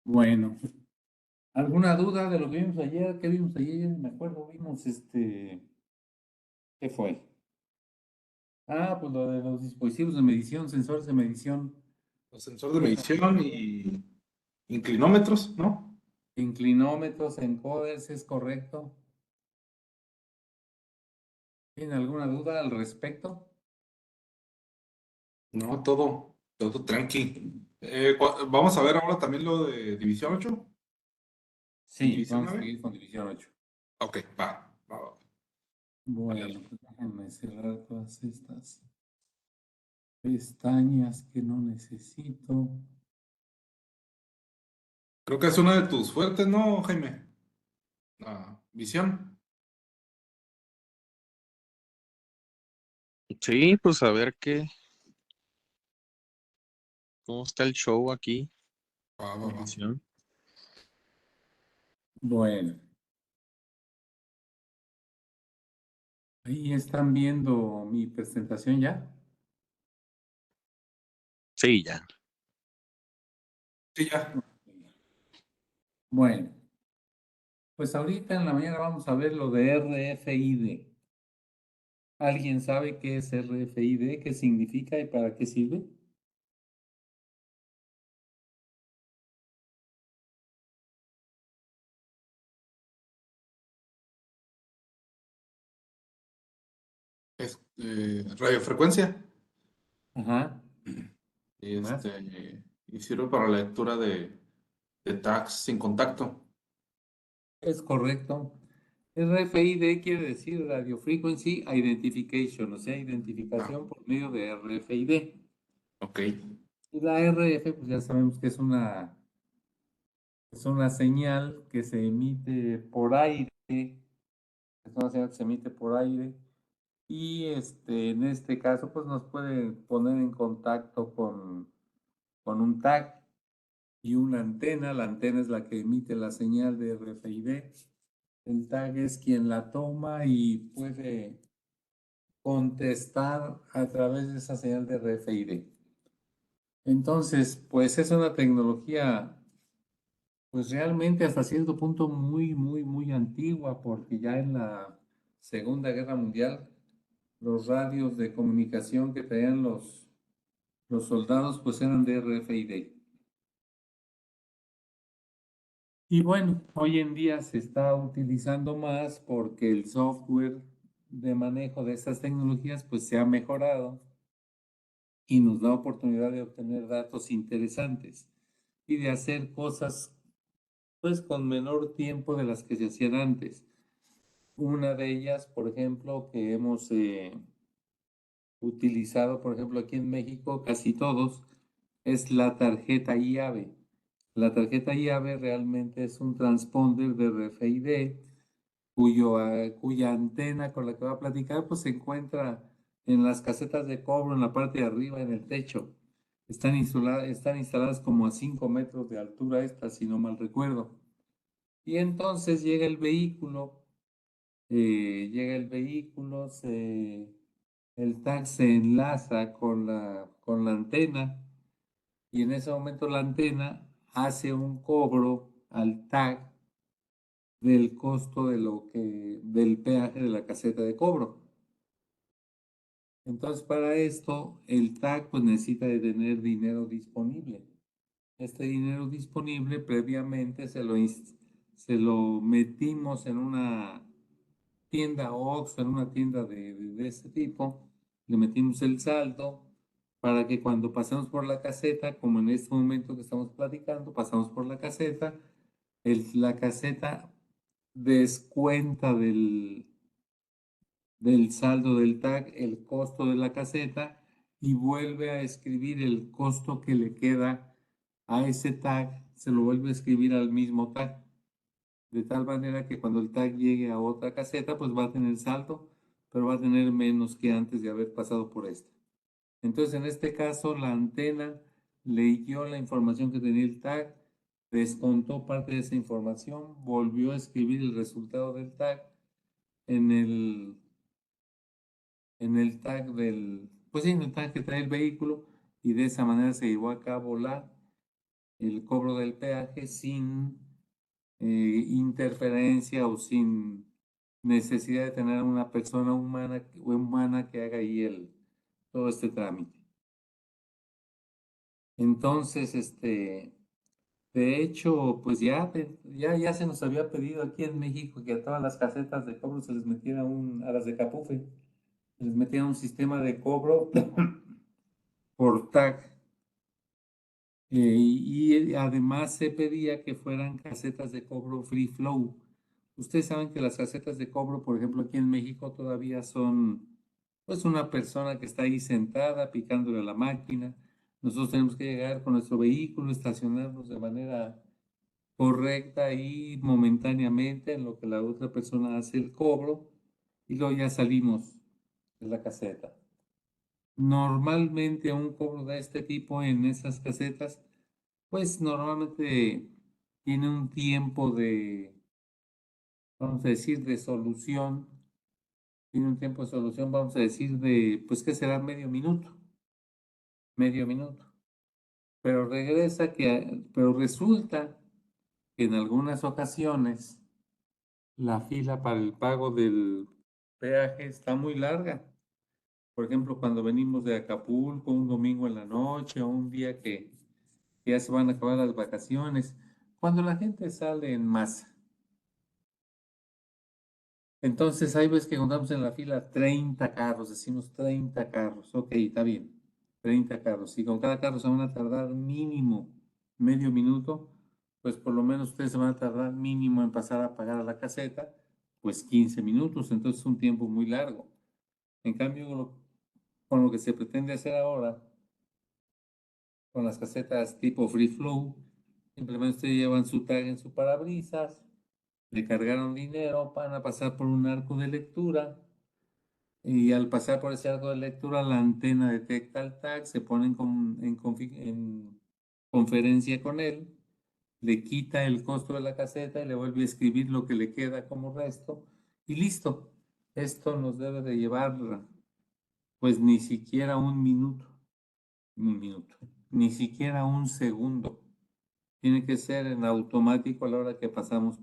Bueno, ¿alguna duda de lo que vimos ayer? ¿Qué vimos ayer? Me acuerdo, vimos ¿qué fue? Ah, pues lo de los dispositivos de medición, sensores de medición, Los sensores de medición y inclinómetros, ¿no? inclinómetros, encoders, ¿es correcto? ¿Tiene alguna duda al respecto? No, todo tranqui. Vamos a ver ahora también lo de División 8 y Sí, División vamos a 9. seguir con división 8. Ok, va. Vale, Bueno, vale. pues déjenme cerrar todas estas pestañas que no necesito. Creo que es una de tus fuertes, ¿no, Jaime? Visión. Sí, pues a ver cómo está el show aquí en Va. visión. Bueno, ahí están viendo mi presentación ya. Sí, ya. Sí, ya. Bueno, pues ahorita en la mañana vamos a ver lo de RFID. ¿Alguien sabe qué es RFID? ¿Qué significa y para qué sirve? Es radiofrecuencia. Ajá. Y, Más. y sirve para la lectura de tags sin contacto. Es correcto. RFID quiere decir Radio Frequency Identification, o sea, Ah, identificación por medio de RFID. ok. Y la RF, pues ya sabemos que es una señal que se emite por aire, es una señal que se emite por aire y en este caso pues nos puede poner en contacto con un tag y una antena. La antena es la que emite la señal de RFID. El tag es quien la toma y puede contestar a través de esa señal de RFID. Entonces, pues es una tecnología pues realmente hasta cierto punto muy antigua, porque ya en la Segunda Guerra Mundial los radios de comunicación que traían los soldados pues eran de RFID. Y bueno, hoy en día se está utilizando más porque el software de manejo de estas tecnologías pues se ha mejorado y nos da oportunidad de obtener datos interesantes y de hacer cosas pues con menor tiempo de las que se hacían antes. Una de ellas, por ejemplo, que hemos utilizado, por ejemplo, aquí en México, casi todos, es la tarjeta IAVE. La tarjeta IAVE realmente es un transponder de RFID cuya antena con la que va a platicar pues se encuentra en las casetas de cobro en la parte de arriba en el techo. Están instaladas como a 5 metros de altura estas, si no mal recuerdo. Y entonces llega el vehículo, el tag se enlaza con la antena y en ese momento la antena hace un cobro al tag del costo del peaje de la caseta de cobro. Entonces, para esto, el tag pues, necesita de tener dinero disponible. Este dinero disponible previamente se lo metimos en una tienda Oxxo, en una tienda de este tipo, le metimos el saldo para que cuando pasamos por la caseta, como en este momento que estamos platicando, pasamos por la caseta, la caseta descuenta del saldo del tag el costo de la caseta y vuelve a escribir el costo que le queda a ese tag, se lo vuelve a escribir al mismo tag, de tal manera que cuando el tag llegue a otra caseta, pues va a tener saldo, pero va a tener menos que antes de haber pasado por esta. Entonces, en este caso, la antena leyó la información que tenía el tag, descontó parte de esa información, volvió a escribir el resultado del tag en el tag pues sí, en el tag que trae el vehículo y de esa manera se llevó a cabo el cobro del peaje sin interferencia o sin necesidad de tener una persona humana que haga ahí todo este trámite. Entonces, de hecho, pues ya se nos había pedido aquí en México que a todas las casetas de cobro se les metiera a las de Capufe, se les metiera un sistema de cobro por tag. Y además se pedía que fueran casetas de cobro free flow. Ustedes saben que las casetas de cobro, por ejemplo, aquí en México todavía son pues una persona que está ahí sentada picándole a la máquina. Nosotros tenemos que llegar con nuestro vehículo, estacionarnos de manera correcta y momentáneamente en lo que la otra persona hace el cobro y luego ya salimos de la caseta. Normalmente un cobro de este tipo en esas casetas pues normalmente tiene un tiempo vamos a decir, de solución. Tiene un tiempo de solución, vamos a decir, pues que será medio minuto. Medio minuto. Pero resulta que en algunas ocasiones la fila para el pago del peaje está muy larga. Por ejemplo, cuando venimos de Acapulco un domingo en la noche o un día que ya se van a acabar las vacaciones, cuando la gente sale en masa. Entonces, hay veces que contamos en la fila 30 carros, decimos 30 carros, ok, está bien, 30 carros. Y con cada carro se van a tardar mínimo medio minuto, pues por lo menos ustedes se van a tardar mínimo en pasar a pagar a la caseta, pues 15 minutos, entonces es un tiempo muy largo. En cambio, con lo que se pretende hacer ahora, con las casetas tipo free flow, simplemente ustedes llevan su tag en su parabrisas, le cargaron dinero, van a pasar por un arco de lectura. Y al pasar por ese arco de lectura, la antena detecta el tag, se pone en conferencia con él, le quita el costo de la caseta y le vuelve a escribir lo que le queda como resto y listo. Esto nos debe de llevar pues ni siquiera un minuto, ni siquiera un segundo. Tiene que ser en automático a la hora que pasamos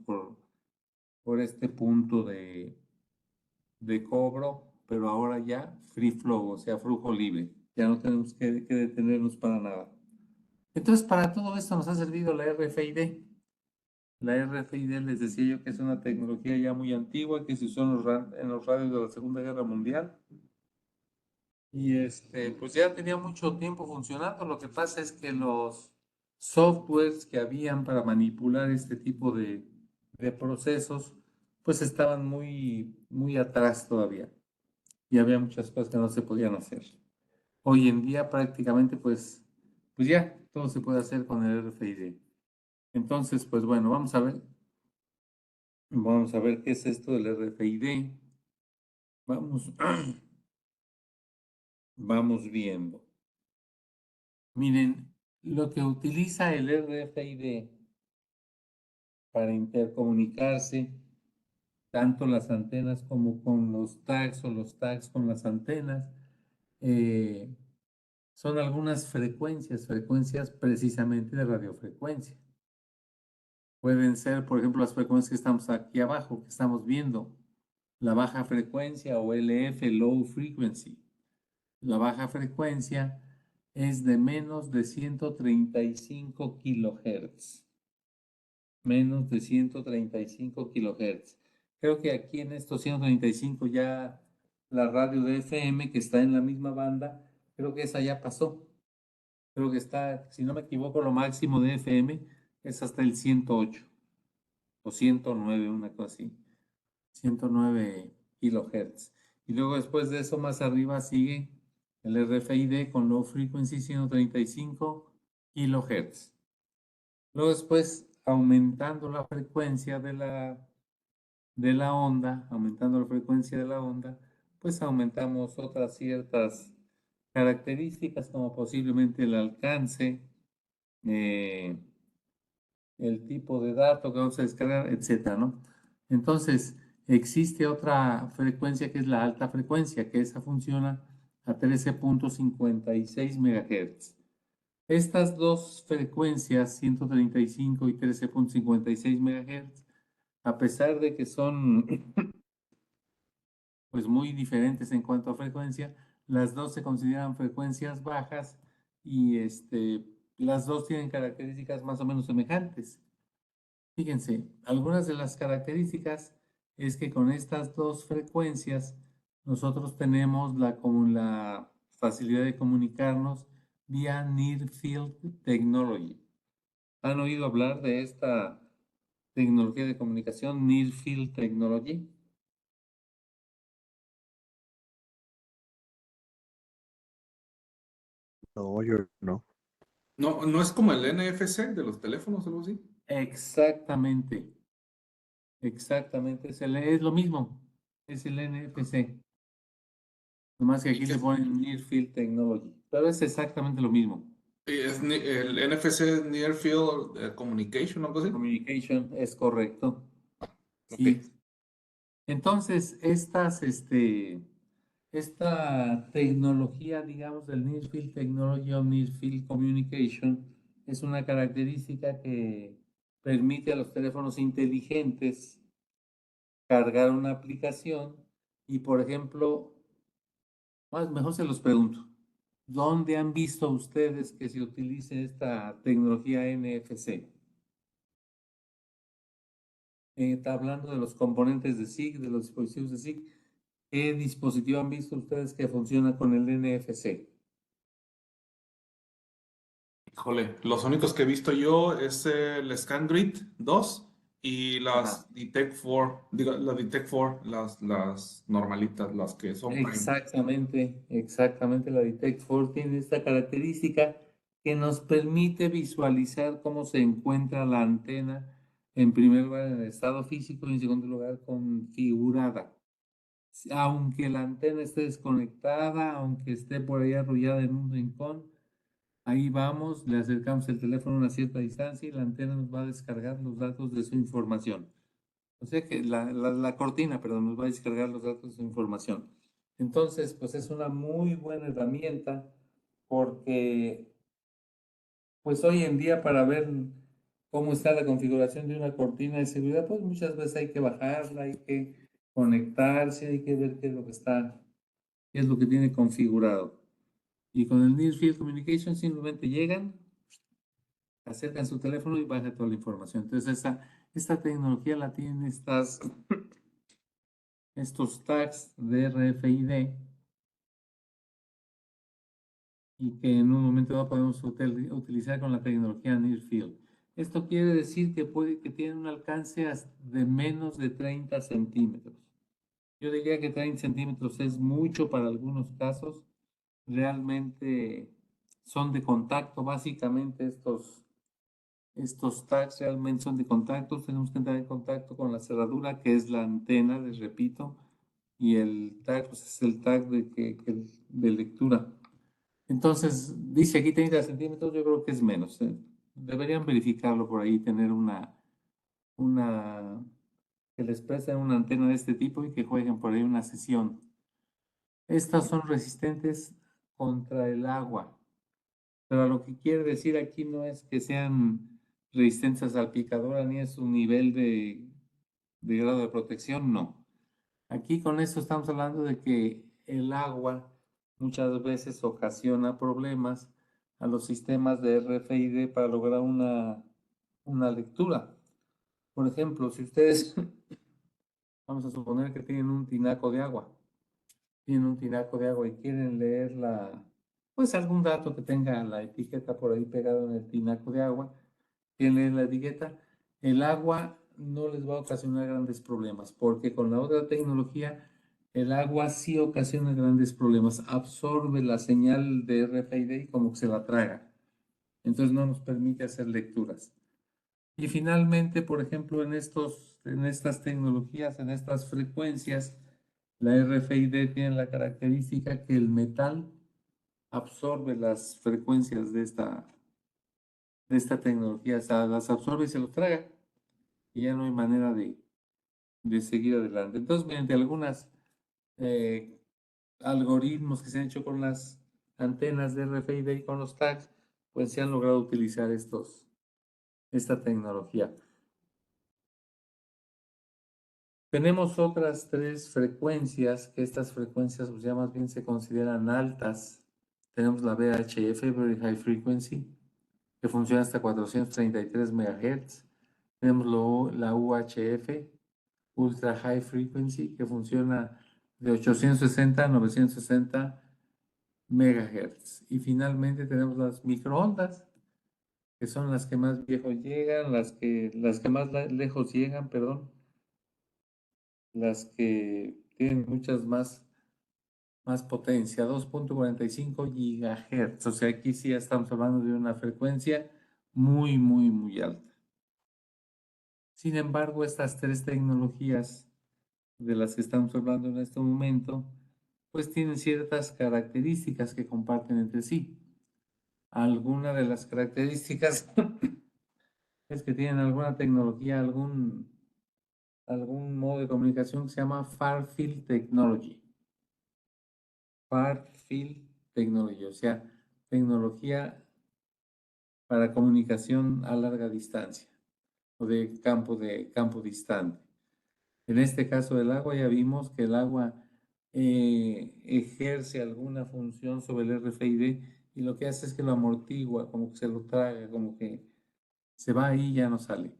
por este punto de cobro, pero ahora ya free flow, o sea, flujo libre. Ya no tenemos que detenernos para nada. Entonces, para todo esto nos ha servido la RFID. La RFID les decía yo que es una tecnología ya muy antigua que se usó en los radios de la Segunda Guerra Mundial. Y pues ya tenía mucho tiempo funcionando. Lo que pasa es que los softwares que habían para manipular este tipo de procesos, pues estaban muy atrás todavía. Y había muchas cosas que no se podían hacer. Hoy en día prácticamente pues ya todo se puede hacer con el RFID. Entonces, pues bueno, vamos a ver qué es esto del RFID. Vamos, vamos viendo. Miren, lo que utiliza el RFID para intercomunicarse, tanto las antenas como con los tags o los tags con las antenas, son algunas frecuencias precisamente de radiofrecuencia. Pueden ser, por ejemplo, las frecuencias que estamos aquí abajo, que estamos viendo, la baja frecuencia o LF, low frequency. La baja frecuencia es de menos de 135 kilohertz. Menos de 135 kilohertz. Creo que aquí en estos 135 ya la radio de FM que está en la misma banda, creo que esa ya pasó. Creo que está, si no me equivoco, lo máximo de FM es hasta el 108 o 109, una cosa así. 109 kilohertz. Y luego después de eso más arriba sigue el RFID con low frequency 135 kilohertz. Luego después aumentando la frecuencia de la onda, aumentando la frecuencia de la onda, pues aumentamos otras ciertas características como posiblemente el alcance, eh, el tipo de dato que vamos a descargar, etcétera, ¿no? Entonces, existe otra frecuencia que es la alta frecuencia, que esa funciona a 13.56 MHz. Estas dos frecuencias, 135 y 13.56 MHz, a pesar de que son pues muy diferentes en cuanto a frecuencia, las dos se consideran frecuencias bajas y las dos tienen características más o menos semejantes. Fíjense, algunas de las características es que con estas dos frecuencias nosotros tenemos la facilidad de comunicarnos vía Near Field Technology. ¿Han oído hablar de esta tecnología de comunicación Near Field Technology? No, yo no. No, no es como el NFC de los teléfonos o algo así. Exactamente, exactamente, es lo mismo, es el NFC, nomás que ¿Y aquí qué le es? ponen Near Field Technology, pero es exactamente lo mismo. El NFC es Near Field Communication o algo así. Communication es correcto. Ok. Sí. Entonces, esta tecnología, digamos, del Near Field Technology o Near Field Communication es una característica que permite a los teléfonos inteligentes cargar una aplicación y, por ejemplo, mejor se los pregunto, ¿dónde han visto ustedes que se utilice esta tecnología NFC? Está hablando de los componentes de SIG, de los dispositivos de SIG. ¿Qué dispositivo han visto ustedes que funciona con el NFC? Híjole, los únicos que he visto yo es el ScanGrid 2 y Ajá. las Detect 4, digo, las Detect 4, las normalitas, las que son Prime. Exactamente, exactamente. La Detect 4 tiene esta característica que nos permite visualizar cómo se encuentra la antena, en primer lugar en el estado físico y en segundo lugar configurada. Aunque la antena esté desconectada, aunque esté por ahí arrullada en un rincón, ahí vamos, le acercamos el teléfono a una cierta distancia y la antena nos va a descargar los datos de su información. O sea que la cortina, perdón, nos va a descargar los datos de su información. Entonces, pues es una muy buena herramienta porque, pues hoy en día para ver cómo está la configuración de una cortina de seguridad, pues muchas veces hay que bajarla, hay que conectarse, hay que ver qué es lo que está, qué es lo que tiene configurado. Y con el Near Field Communication simplemente llegan, acercan su teléfono y bajan toda la información. Entonces, esta tecnología la tienen estos tags de RFID y que en un momento dado podemos utilizar con la tecnología Near Field. Esto quiere decir que tiene un alcance de menos de 30 centímetros. Yo diría que 30 centímetros es mucho para algunos casos. Realmente son de contacto, básicamente estos tags realmente son de contacto. Tenemos que entrar en contacto con la cerradura, que es la antena, les repito, y el tag pues, es el tag de lectura. Entonces, dice aquí 30 centímetros, yo creo que es menos. Deberían verificarlo por ahí, tener una, que les presten una antena de este tipo y que jueguen por ahí una sesión. Estas son resistentes contra el agua, pero lo que quiere decir aquí no es que sean resistentes a salpicadura ni es un nivel de grado de protección, no. Aquí con esto estamos hablando de que el agua muchas veces ocasiona problemas a los sistemas de RFID para lograr una lectura. Por ejemplo, si ustedes, vamos a suponer que tienen un tinaco de agua, y quieren leer pues algún dato que tenga la etiqueta por ahí pegado en el tinaco de agua, quieren leer la etiqueta, el agua no les va a ocasionar grandes problemas, porque con la otra tecnología, el agua sí ocasiona grandes problemas, absorbe la señal de RFID y como que se la traga, entonces no nos permite hacer lecturas. Y finalmente, por ejemplo, en estas tecnologías, en estas frecuencias, la RFID tiene la característica que el metal absorbe las frecuencias de esta tecnología, o sea, las absorbe y se los traga, y ya no hay manera de seguir adelante. Entonces, mediante algunos algoritmos que se han hecho con las antenas de RFID y con los tags, pues se han logrado utilizar esta tecnología. Tenemos otras 3 frecuencias, que estas frecuencias pues ya más bien se consideran altas. Tenemos la VHF, Very High Frequency, que funciona hasta 433 MHz. Tenemos la UHF, Ultra High Frequency, que funciona de 860 a 960 MHz. Y finalmente tenemos las microondas, que son las que más lejos llegan, las que más lejos llegan, perdón, las que tienen muchas más potencia, 2.45 GHz. O sea, aquí sí ya estamos hablando de una frecuencia muy, muy, muy alta. Sin embargo, estas 3 tecnologías de las que estamos hablando en este momento, pues tienen ciertas características que comparten entre sí. Alguna de las características es que tienen alguna tecnología, algún modo de comunicación que se llama Far Field Technology. Far Field Technology, o sea, tecnología para comunicación a larga distancia o de campo distante. En este caso del agua ya vimos que el agua ejerce alguna función sobre el RFID y lo que hace es que lo amortigua, como que se lo traga, como que se va ahí y ya no sale.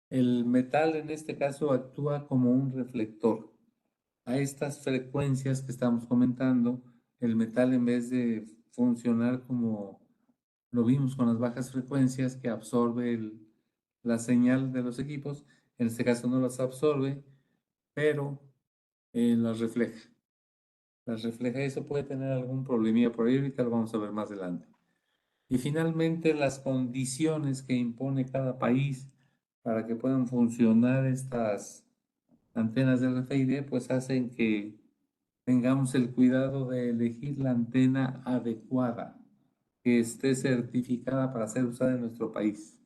El metal en este caso actúa como un reflector. A estas frecuencias que estamos comentando, el metal en vez de funcionar como lo vimos con las bajas frecuencias que absorbe la señal de los equipos, en este caso no las absorbe, pero las refleja. Las refleja y eso puede tener algún problemilla por ahí, ahorita lo vamos a ver más adelante. Y finalmente las condiciones que impone cada país para que puedan funcionar estas antenas de RFID, pues hacen que tengamos el cuidado de elegir la antena adecuada, que esté certificada para ser usada en nuestro país.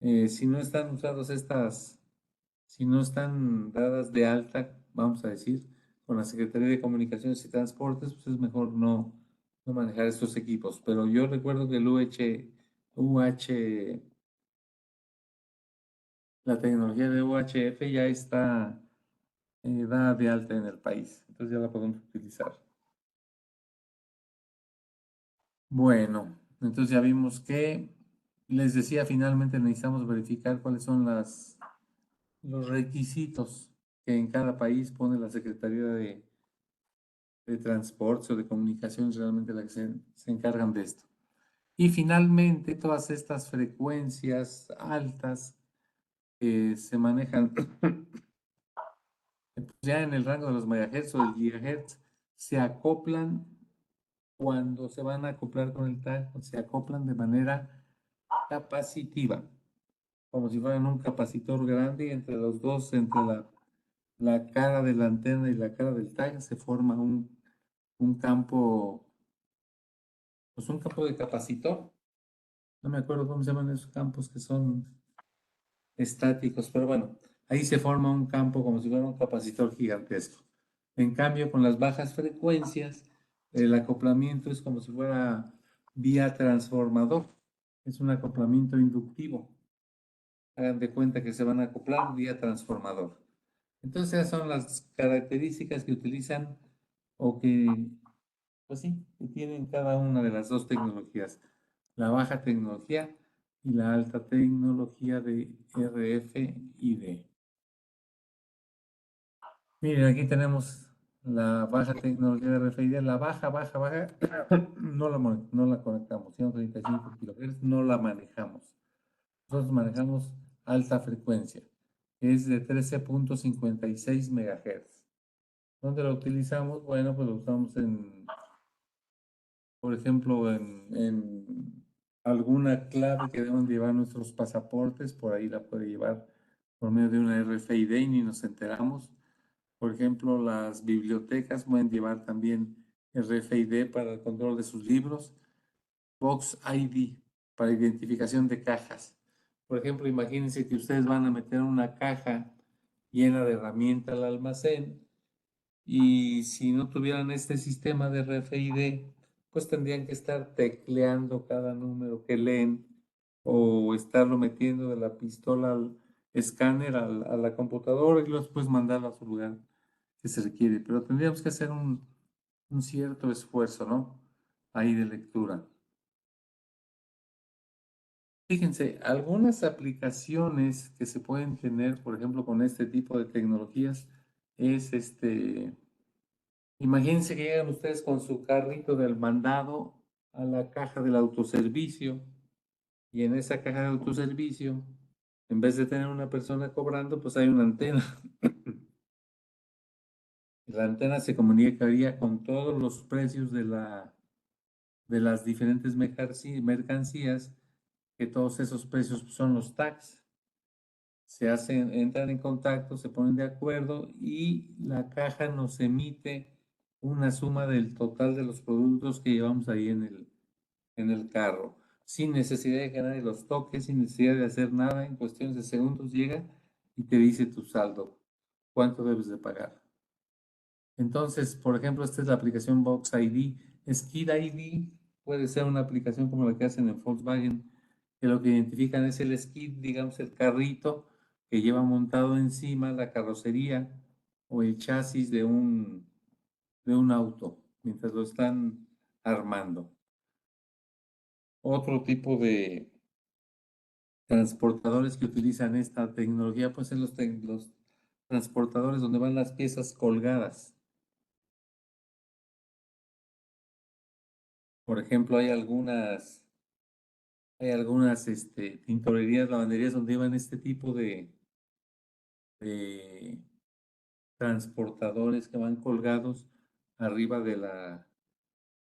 Si no están usadas si no están dadas de alta, vamos a decir, con la Secretaría de Comunicaciones y Transportes, pues es mejor no manejar estos equipos. Pero yo recuerdo que el la tecnología de UHF ya está dada de alta en el país, entonces ya la podemos utilizar. Bueno, entonces ya vimos que, les decía, finalmente necesitamos verificar cuáles son los requisitos que en cada país pone la Secretaría de Transportes o de Comunicaciones, realmente la que se encargan de esto. Y finalmente, todas estas frecuencias altas que se manejan ya en el rango de los megahertz o del gigahertz, se acoplan cuando se van a acoplar con el tag, se acoplan de manera capacitiva, como si fueran un capacitor grande, y entre los dos, entre la cara de la antena y la cara del tag, se forma un campo, pues un campo de capacitor. No me acuerdo cómo se llaman esos campos que son estáticos, pero bueno, ahí se forma un campo como si fuera un capacitor gigantesco. En cambio, con las bajas frecuencias, el acoplamiento es como si fuera vía transformador. Es un acoplamiento inductivo. Hagan de cuenta que se van a acoplar vía transformador. Entonces, esas son las características que utilizan o que, pues sí, que tienen cada una de las dos tecnologías. La baja tecnología y la alta tecnología de RFID. Miren, aquí tenemos la baja tecnología de RFID. La baja, no la conectamos. 135 kHz no la manejamos. Nosotros manejamos alta frecuencia, que es de 13.56 MHz. ¿Dónde lo utilizamos? Bueno, pues lo usamos por ejemplo, en alguna clave que deben llevar nuestros pasaportes, por ahí la puede llevar por medio de una RFID y ni nos enteramos. Por ejemplo, las bibliotecas pueden llevar también RFID para el control de sus libros. Box ID para identificación de cajas. Por ejemplo, imagínense que ustedes van a meter una caja llena de herramientas al almacén y si no tuvieran este sistema de RFID, pues tendrían que estar tecleando cada número que leen o estarlo metiendo de la pistola al escáner a la computadora y después mandarlo a su lugar que se requiere. Pero tendríamos que hacer un cierto esfuerzo, ¿no? Ahí de lectura. Fíjense, algunas aplicaciones que se pueden tener, por ejemplo, con este tipo de tecnologías, es imagínense que llegan ustedes con su carrito del mandado a la caja del autoservicio y en esa caja de autoservicio, en vez de tener una persona cobrando, pues hay una antena. La antena se comunicaría con todos los precios de las diferentes mercancías, que todos esos precios son los tags. Se hacen, entran en contacto, se ponen de acuerdo y la caja nos emite una suma del total de los productos que llevamos ahí en el carro, sin necesidad de que nadie los toque, sin necesidad de hacer nada, en cuestiones de segundos llega y te dice tu saldo, cuánto debes de pagar. Entonces, por ejemplo, esta es la aplicación Box ID. Skid ID puede ser una aplicación como la que hacen en Volkswagen, que lo que identifican es el skid, digamos, el carrito que lleva montado encima la carrocería o el chasis de un auto mientras lo están armando. Otro tipo de transportadores que utilizan esta tecnología, pues son los transportadores donde van las piezas colgadas. Por ejemplo, hay algunas tintorerías, lavanderías donde llevan este tipo de transportadores que van colgados arriba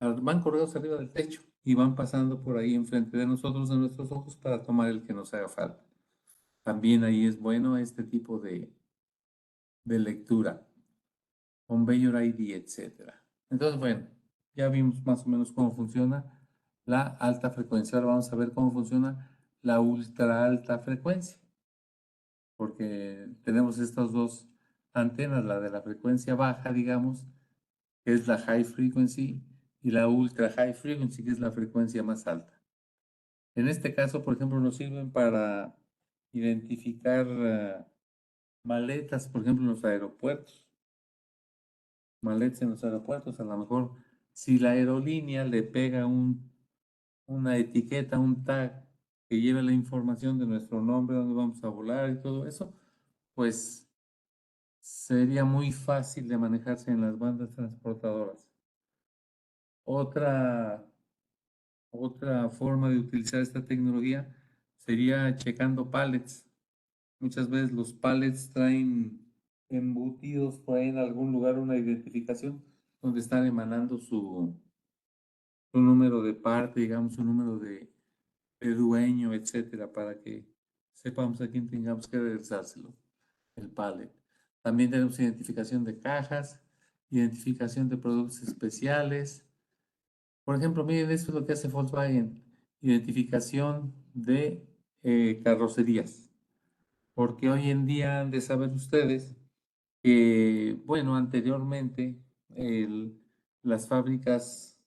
van colgados arriba del techo y van pasando por ahí enfrente de nosotros, de nuestros ojos, para tomar el que nos haga falta. También ahí es bueno este tipo de lectura, Conveyor ID, etcétera. Entonces, bueno, ya vimos más o menos cómo funciona la alta frecuencia. Ahora vamos a ver cómo funciona la ultra alta frecuencia, porque tenemos estas dos antenas, la de la frecuencia baja, digamos, que es la high frequency, y la ultra high frequency, que es la frecuencia más alta. En este caso, por ejemplo, nos sirven para identificar maletas, por ejemplo, en los aeropuertos. Maletas en los aeropuertos, a lo mejor si la aerolínea le pega una etiqueta, un tag que lleve la información de nuestro nombre, dónde vamos a volar y todo eso, pues sería muy fácil de manejarse en las bandas transportadoras. Otra forma de utilizar esta tecnología sería checando pallets. Muchas veces los pallets traen embutidos por ahí en algún lugar una identificación donde están emanando su número de parte, digamos, su número de dueño, etcétera, para que sepamos a quién tengamos que regresárselo, el pallet. También tenemos identificación de cajas, identificación de productos especiales. Por ejemplo, miren, esto es lo que hace Volkswagen, identificación de carrocerías. Porque hoy en día han de saber ustedes que, bueno, anteriormente las fábricas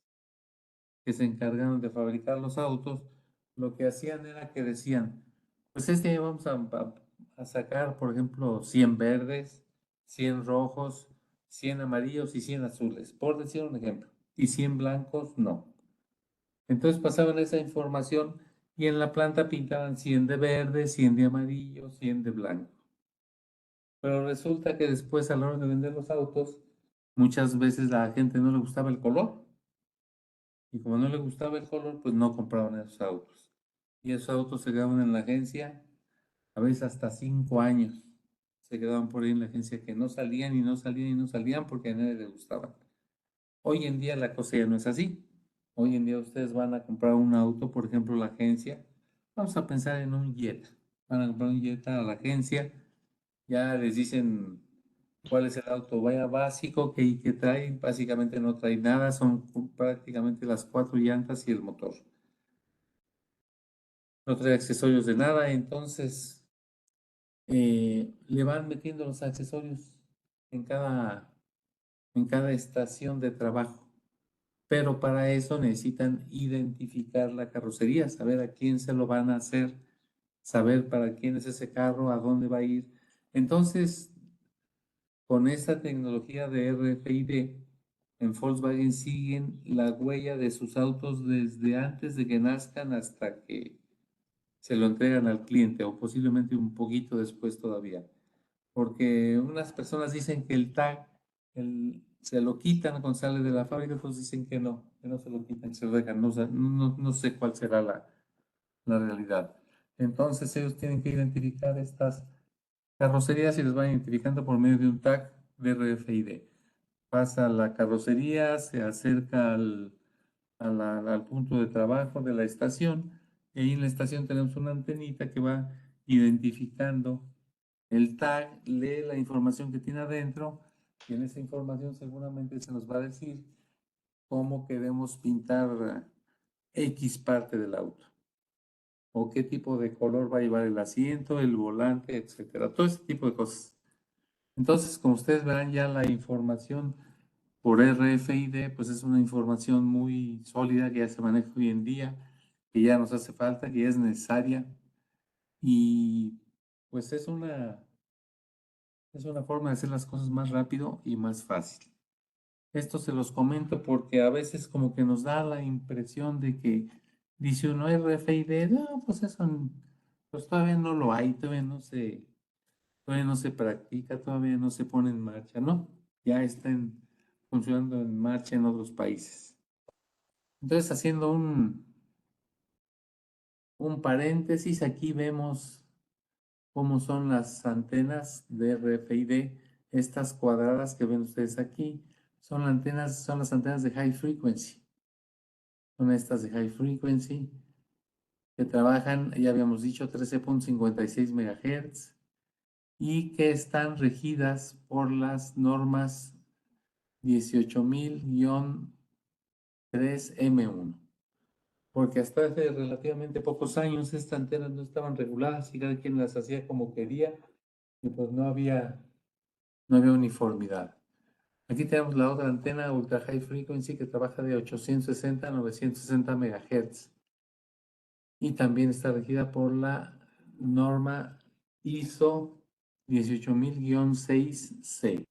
que se encargaron de fabricar los autos, lo que hacían era que decían, pues vamos a sacar, por ejemplo, 100 verdes, 100 rojos, 100 amarillos y 100 azules, por decir un ejemplo, y 100 blancos, no. Entonces pasaban esa información y en la planta pintaban 100 de verde, 100 de amarillo, 100 de blanco. Pero resulta que después a la hora de vender los autos, muchas veces a la gente no le gustaba el color. Y como no le gustaba el color, pues no compraban esos autos. Y esos autos se quedaban en la agencia, a veces hasta 5 años. Se quedaban por ahí en la agencia que no salían y no salían y no salían porque a nadie le gustaban. Hoy en día la cosa ya no es así. Hoy en día ustedes van a comprar un auto, por ejemplo, la agencia. Vamos a pensar en un Jetta. Van a comprar un Jetta a la agencia. Ya les dicen cuál es el auto vaya básico que trae. Básicamente no trae nada. Son prácticamente las 4 llantas y el motor. No trae accesorios de nada. Entonces le van metiendo los accesorios en cada estación de trabajo. pero para eso necesitan identificar la carrocería, saber a quién se lo van a hacer, saber para quién es ese carro, a dónde va a ir. Entonces, con esta tecnología de RFID, en Volkswagen siguen la huella de sus autos desde antes de que nazcan hasta que se lo entregan al cliente o posiblemente un poquito después todavía. Porque unas personas dicen que el tag se lo quitan cuando sale de la fábrica, otros dicen que no se lo quitan, que se lo dejan. No sé cuál será la realidad. Entonces ellos tienen que identificar estas carrocerías y las van identificando por medio de un tag de RFID. Pasa la carrocería, se acerca al punto de trabajo de la estación, y ahí en la estación tenemos una antenita que va identificando el tag, lee la información que tiene adentro, y en esa información seguramente se nos va a decir cómo queremos pintar X parte del auto, o qué tipo de color va a llevar el asiento, el volante, etcétera, todo ese tipo de cosas. Entonces, como ustedes verán, ya la información por RFID, pues es una información muy sólida que ya se maneja hoy en día, que ya nos hace falta, que ya es necesaria, y pues es una forma de hacer las cosas más rápido y más fácil. Esto se los comento porque a veces como que nos da la impresión de que dice uno RFID, no, pues eso pues todavía no lo hay, todavía no se practica, todavía no se pone en marcha, ¿no? Ya están funcionando en marcha en otros países. Entonces, haciendo un paréntesis, aquí vemos cómo son las antenas de RFID. Estas cuadradas que ven ustedes aquí son las antenas de high frequency. Son estas de high frequency que trabajan, ya habíamos dicho, 13.56 MHz y que están regidas por las normas 18000-3M1. Porque hasta hace relativamente pocos años estas antenas no estaban reguladas y cada quien las hacía como quería y pues no había uniformidad. Aquí tenemos la otra antena Ultra High Frequency que trabaja de 860 a 960 MHz y también está regida por la norma ISO 18000-6C.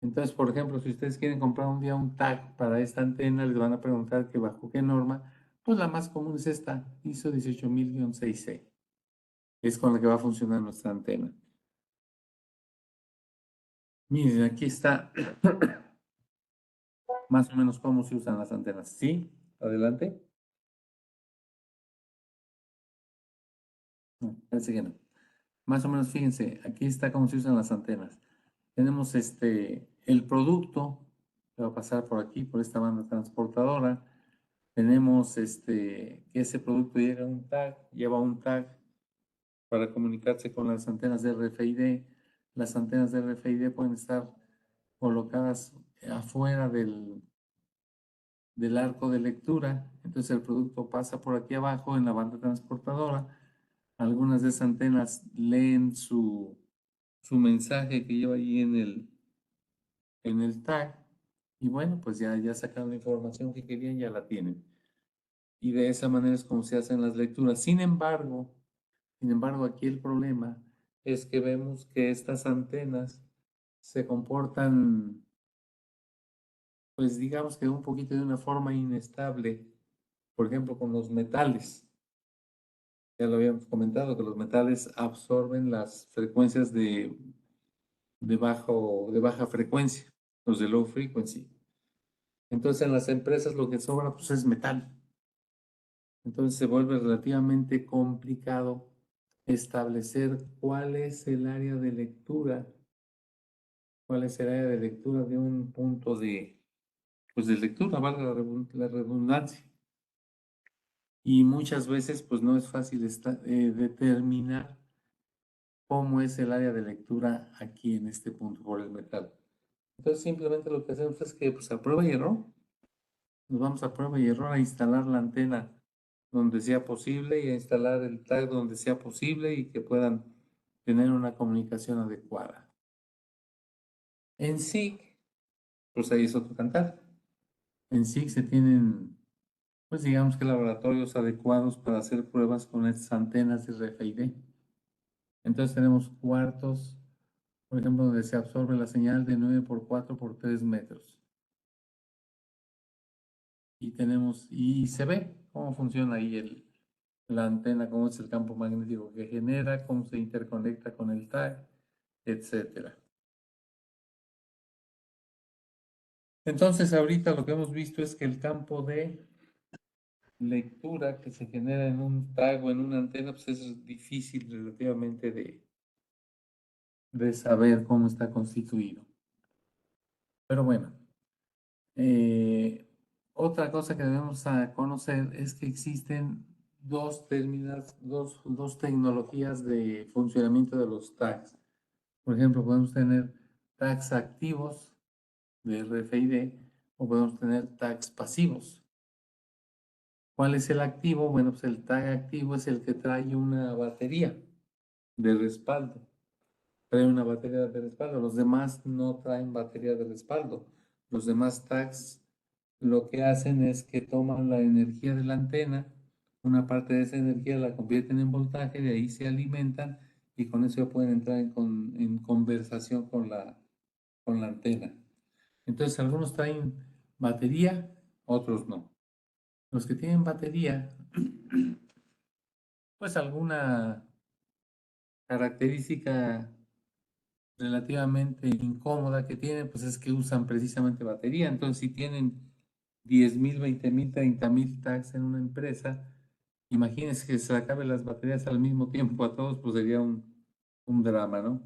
Entonces, por ejemplo, si ustedes quieren comprar un día un tag para esta antena, les van a preguntar que bajo qué norma. Pues la más común es esta, ISO 18000-6C. Es con la que va a funcionar nuestra antena. Miren, aquí está más o menos cómo se usan las antenas. ¿Sí? Adelante. No, parece que no. Más o menos, fíjense, aquí está cómo se usan las antenas. Tenemos el producto que va a pasar por aquí, por esta banda transportadora. Tenemos que ese producto lleva un tag para comunicarse con las antenas de RFID. Las antenas de RFID pueden estar colocadas afuera del arco de lectura. Entonces el producto pasa por aquí abajo en la banda transportadora. Algunas de esas antenas leen su mensaje que lleva ahí en el tag. Y bueno, pues ya sacaron la información que querían, ya la tienen. Y de esa manera es como se hacen las lecturas. Sin embargo, aquí el problema es que vemos que estas antenas se comportan, pues digamos que un poquito de una forma inestable, por ejemplo, con los metales. Ya lo habíamos comentado, que los metales absorben las frecuencias de baja frecuencia, los de low frequency. Entonces, en las empresas lo que sobra pues, es metal. Entonces, se vuelve relativamente complicado establecer cuál es el área de lectura de un punto pues de lectura, valga la redundancia. Y muchas veces, pues no es fácil determinar cómo es el área de lectura aquí en este punto por el metal. Entonces, simplemente lo que hacemos es que, pues a prueba y error, nos vamos a prueba y error a instalar la antena donde sea posible y a instalar el tag donde sea posible y que puedan tener una comunicación adecuada. En sí, pues ahí es otro cantar. En SIG se tienen, pues digamos que laboratorios adecuados para hacer pruebas con estas antenas de RFID. Entonces tenemos cuartos, por ejemplo, donde se absorbe la señal de 9 por 4 por 3 metros. Y tenemos, y se ve cómo funciona ahí la antena, cómo es el campo magnético que genera, cómo se interconecta con el tag, etcétera. Entonces, ahorita lo que hemos visto es que el campo de lectura que se genera en un tag o en una antena, pues es difícil relativamente de saber cómo está constituido. Pero bueno, otra cosa que debemos conocer es que existen dos tecnologías de funcionamiento de los tags. Por ejemplo, podemos tener tags activos de RFID o podemos tener tags pasivos. ¿Cuál es el activo? Bueno, pues el tag activo es el que trae una batería de respaldo. Trae una batería de respaldo. Los demás no traen batería de respaldo. Los demás tags lo que hacen es que toman la energía de la antena, una parte de esa energía la convierten en voltaje, de ahí se alimentan y con eso ya pueden entrar en conversación con la antena. Entonces, algunos traen batería, otros no. Los que tienen batería, pues alguna característica relativamente incómoda que tienen, pues es que usan precisamente batería. Entonces, si tienen 10,000, 20,000, 30,000 tags en una empresa, imagínense que se acaben las baterías al mismo tiempo a todos, pues sería un drama, ¿no?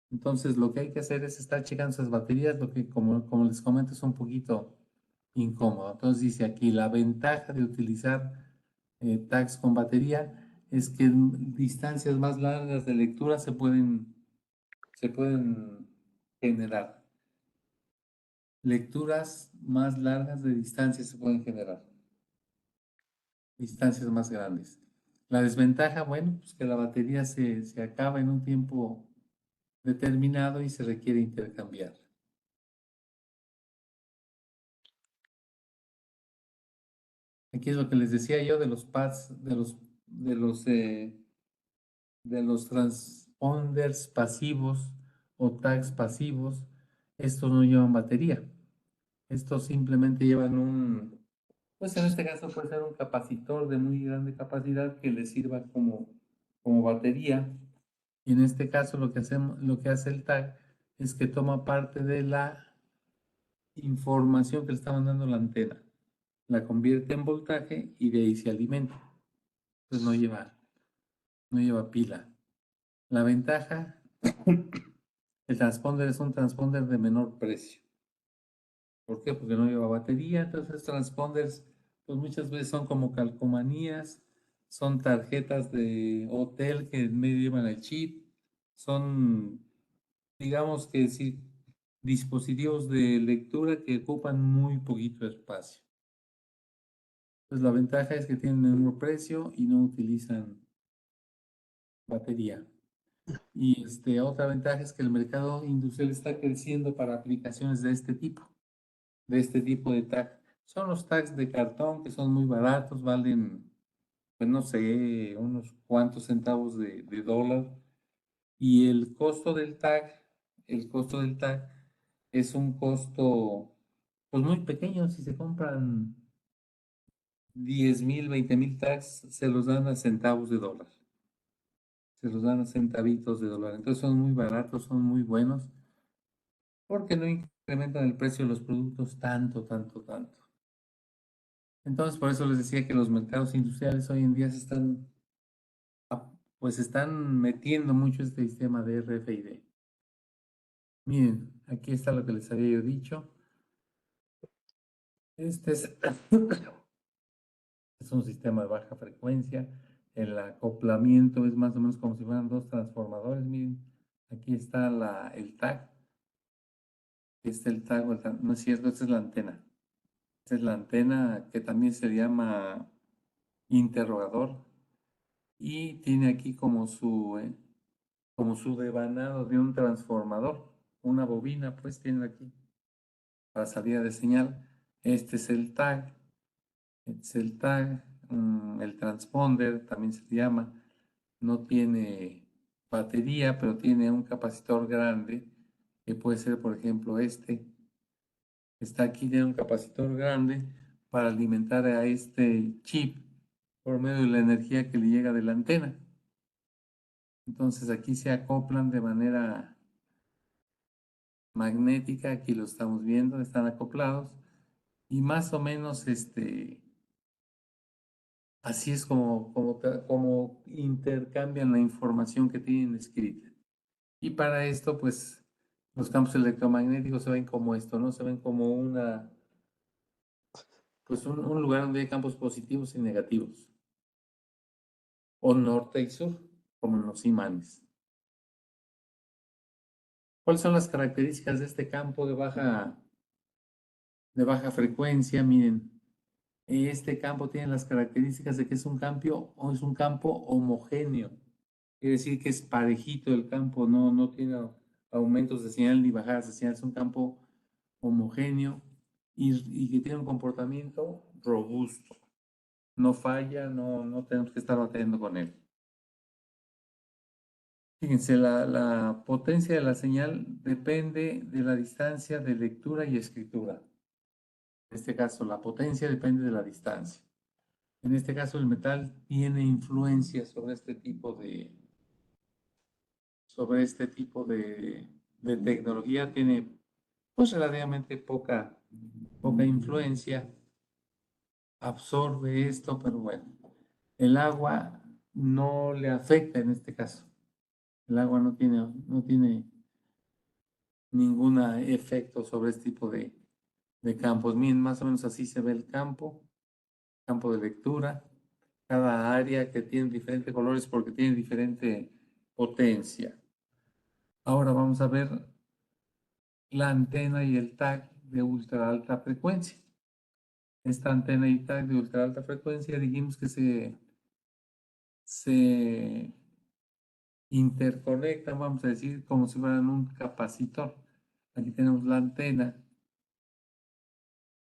Entonces, lo que hay que hacer es estar checando esas baterías, lo que, como les comento, es un poquito incómodo. Entonces, dice aquí, la ventaja de utilizar tags con batería es que en distancias más largas de lectura se pueden generar. Lecturas más largas de distancia se pueden generar. Distancias más grandes. La desventaja, bueno, pues que la batería se acaba en un tiempo determinado y se requiere intercambiar. Aquí es lo que les decía yo de los pads, de los transponders pasivos o tags pasivos. Estos no llevan batería. Estos simplemente llevan pues en este caso puede ser un capacitor de muy grande capacidad que le sirva como batería. Y en este caso lo que hace el tag es que toma parte de la información que le está mandando la antena, la convierte en voltaje y de ahí se alimenta. Entonces no lleva pila. La ventaja, el transponder es un transponder de menor precio. ¿Por qué? Porque no lleva batería. Entonces transponders, pues muchas veces son como calcomanías, son tarjetas de hotel que en medio llevan el chip, son, digamos que sí, dispositivos de lectura que ocupan muy poquito espacio. Pues la ventaja es que tienen el mismo precio y no utilizan batería. Y otra ventaja es que el mercado industrial está creciendo para aplicaciones de este tipo de tag. Son los tags de cartón que son muy baratos, valen, pues no sé, unos cuantos centavos de dólar. Y el costo del tag es un costo, pues muy pequeño. Si se compran 10,000, 20,000 tags, se los dan a centavos de dólar. Se los dan a centavitos de dólar. Entonces son muy baratos, son muy buenos, porque no incrementan el precio de los productos tanto, tanto, tanto. Entonces, por eso les decía que los mercados industriales hoy en día pues están metiendo mucho este sistema de RFID. Miren, aquí está lo que les había yo dicho. Este es un sistema de baja frecuencia. El acoplamiento es más o menos como si fueran dos transformadores. Miren, aquí está el tag. Este es el tag, no es cierto, esta es la antena. Esta es la antena que también se llama interrogador. Y tiene aquí como su devanado de un transformador. Una bobina, pues, tiene aquí para salida de señal. Este es el tag. Este es el tag. El transponder también se llama. No tiene batería, pero tiene un capacitor grande, que puede ser, por ejemplo, este. Está aquí, tiene un capacitor grande para alimentar a este chip por medio de la energía que le llega de la antena. Entonces aquí se acoplan de manera magnética, aquí lo estamos viendo, están acoplados y más o menos así es como intercambian la información que tienen escrita. Y para esto, pues, los campos electromagnéticos se ven como esto, ¿no? Se ven como pues un lugar donde hay campos positivos y negativos, o norte y sur, como en los imanes. ¿Cuáles son las características de este campo de baja frecuencia? Miren, este campo tiene las características de que es un campo homogéneo. Quiere decir que es parejito el campo, no tiene aumentos de señal ni bajadas de señal. Es un campo homogéneo y que tiene un comportamiento robusto. No falla, no tenemos que estar batallando con él. Fíjense, la potencia de la señal depende de la distancia de lectura y escritura. En este caso, la potencia depende de la distancia. En este caso, el metal tiene influencia sobre este tipo de tecnología. Tiene, pues, relativamente poca influencia. Absorbe esto, pero bueno, el agua no le afecta en este caso. El agua no tiene ningún efecto sobre este tipo de campos. Miren, más o menos así se ve el campo de lectura. Cada área que tiene diferentes colores porque tiene diferente potencia. Ahora vamos a ver la antena y el tag de ultra alta frecuencia. Esta antena y tag de ultra alta frecuencia dijimos que se interconectan, vamos a decir, como si fueran un capacitor. Aquí tenemos la antena.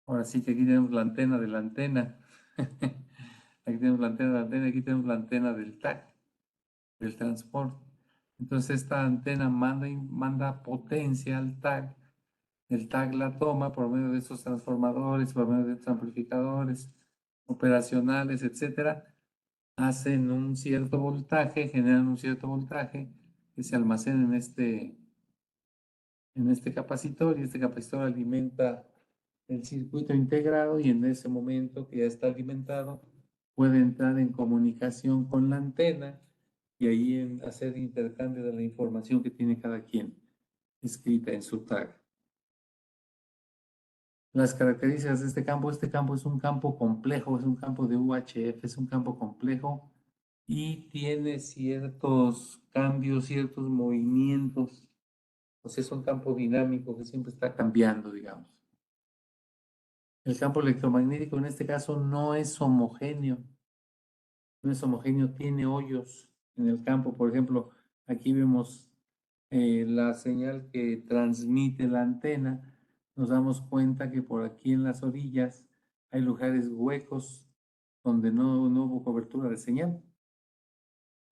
Ahora sí que aquí tenemos la antena de la antena. Aquí tenemos la antena de la antena, aquí tenemos la antena del tag, del transporte. Entonces esta antena manda potencia al tag. El tag la toma por medio de estos transformadores, por medio de estos amplificadores operacionales, etcétera. Hacen un cierto voltaje, generan un cierto voltaje que se almacena en este capacitor, y este capacitor alimenta el circuito integrado, y en ese momento que ya está alimentado puede entrar en comunicación con la antena y ahí hacer intercambio de la información que tiene cada quien escrita en su tag. Las características de este campo es un campo complejo, es un campo de UHF, es un campo complejo y tiene ciertos cambios, ciertos movimientos. O sea, es un campo dinámico que siempre está cambiando, digamos. El campo electromagnético en este caso no es homogéneo. No es homogéneo, tiene hoyos en el campo. Por ejemplo, aquí vemos la señal que transmite la antena. Nos damos cuenta que por aquí en las orillas hay lugares huecos donde no hubo cobertura de señal.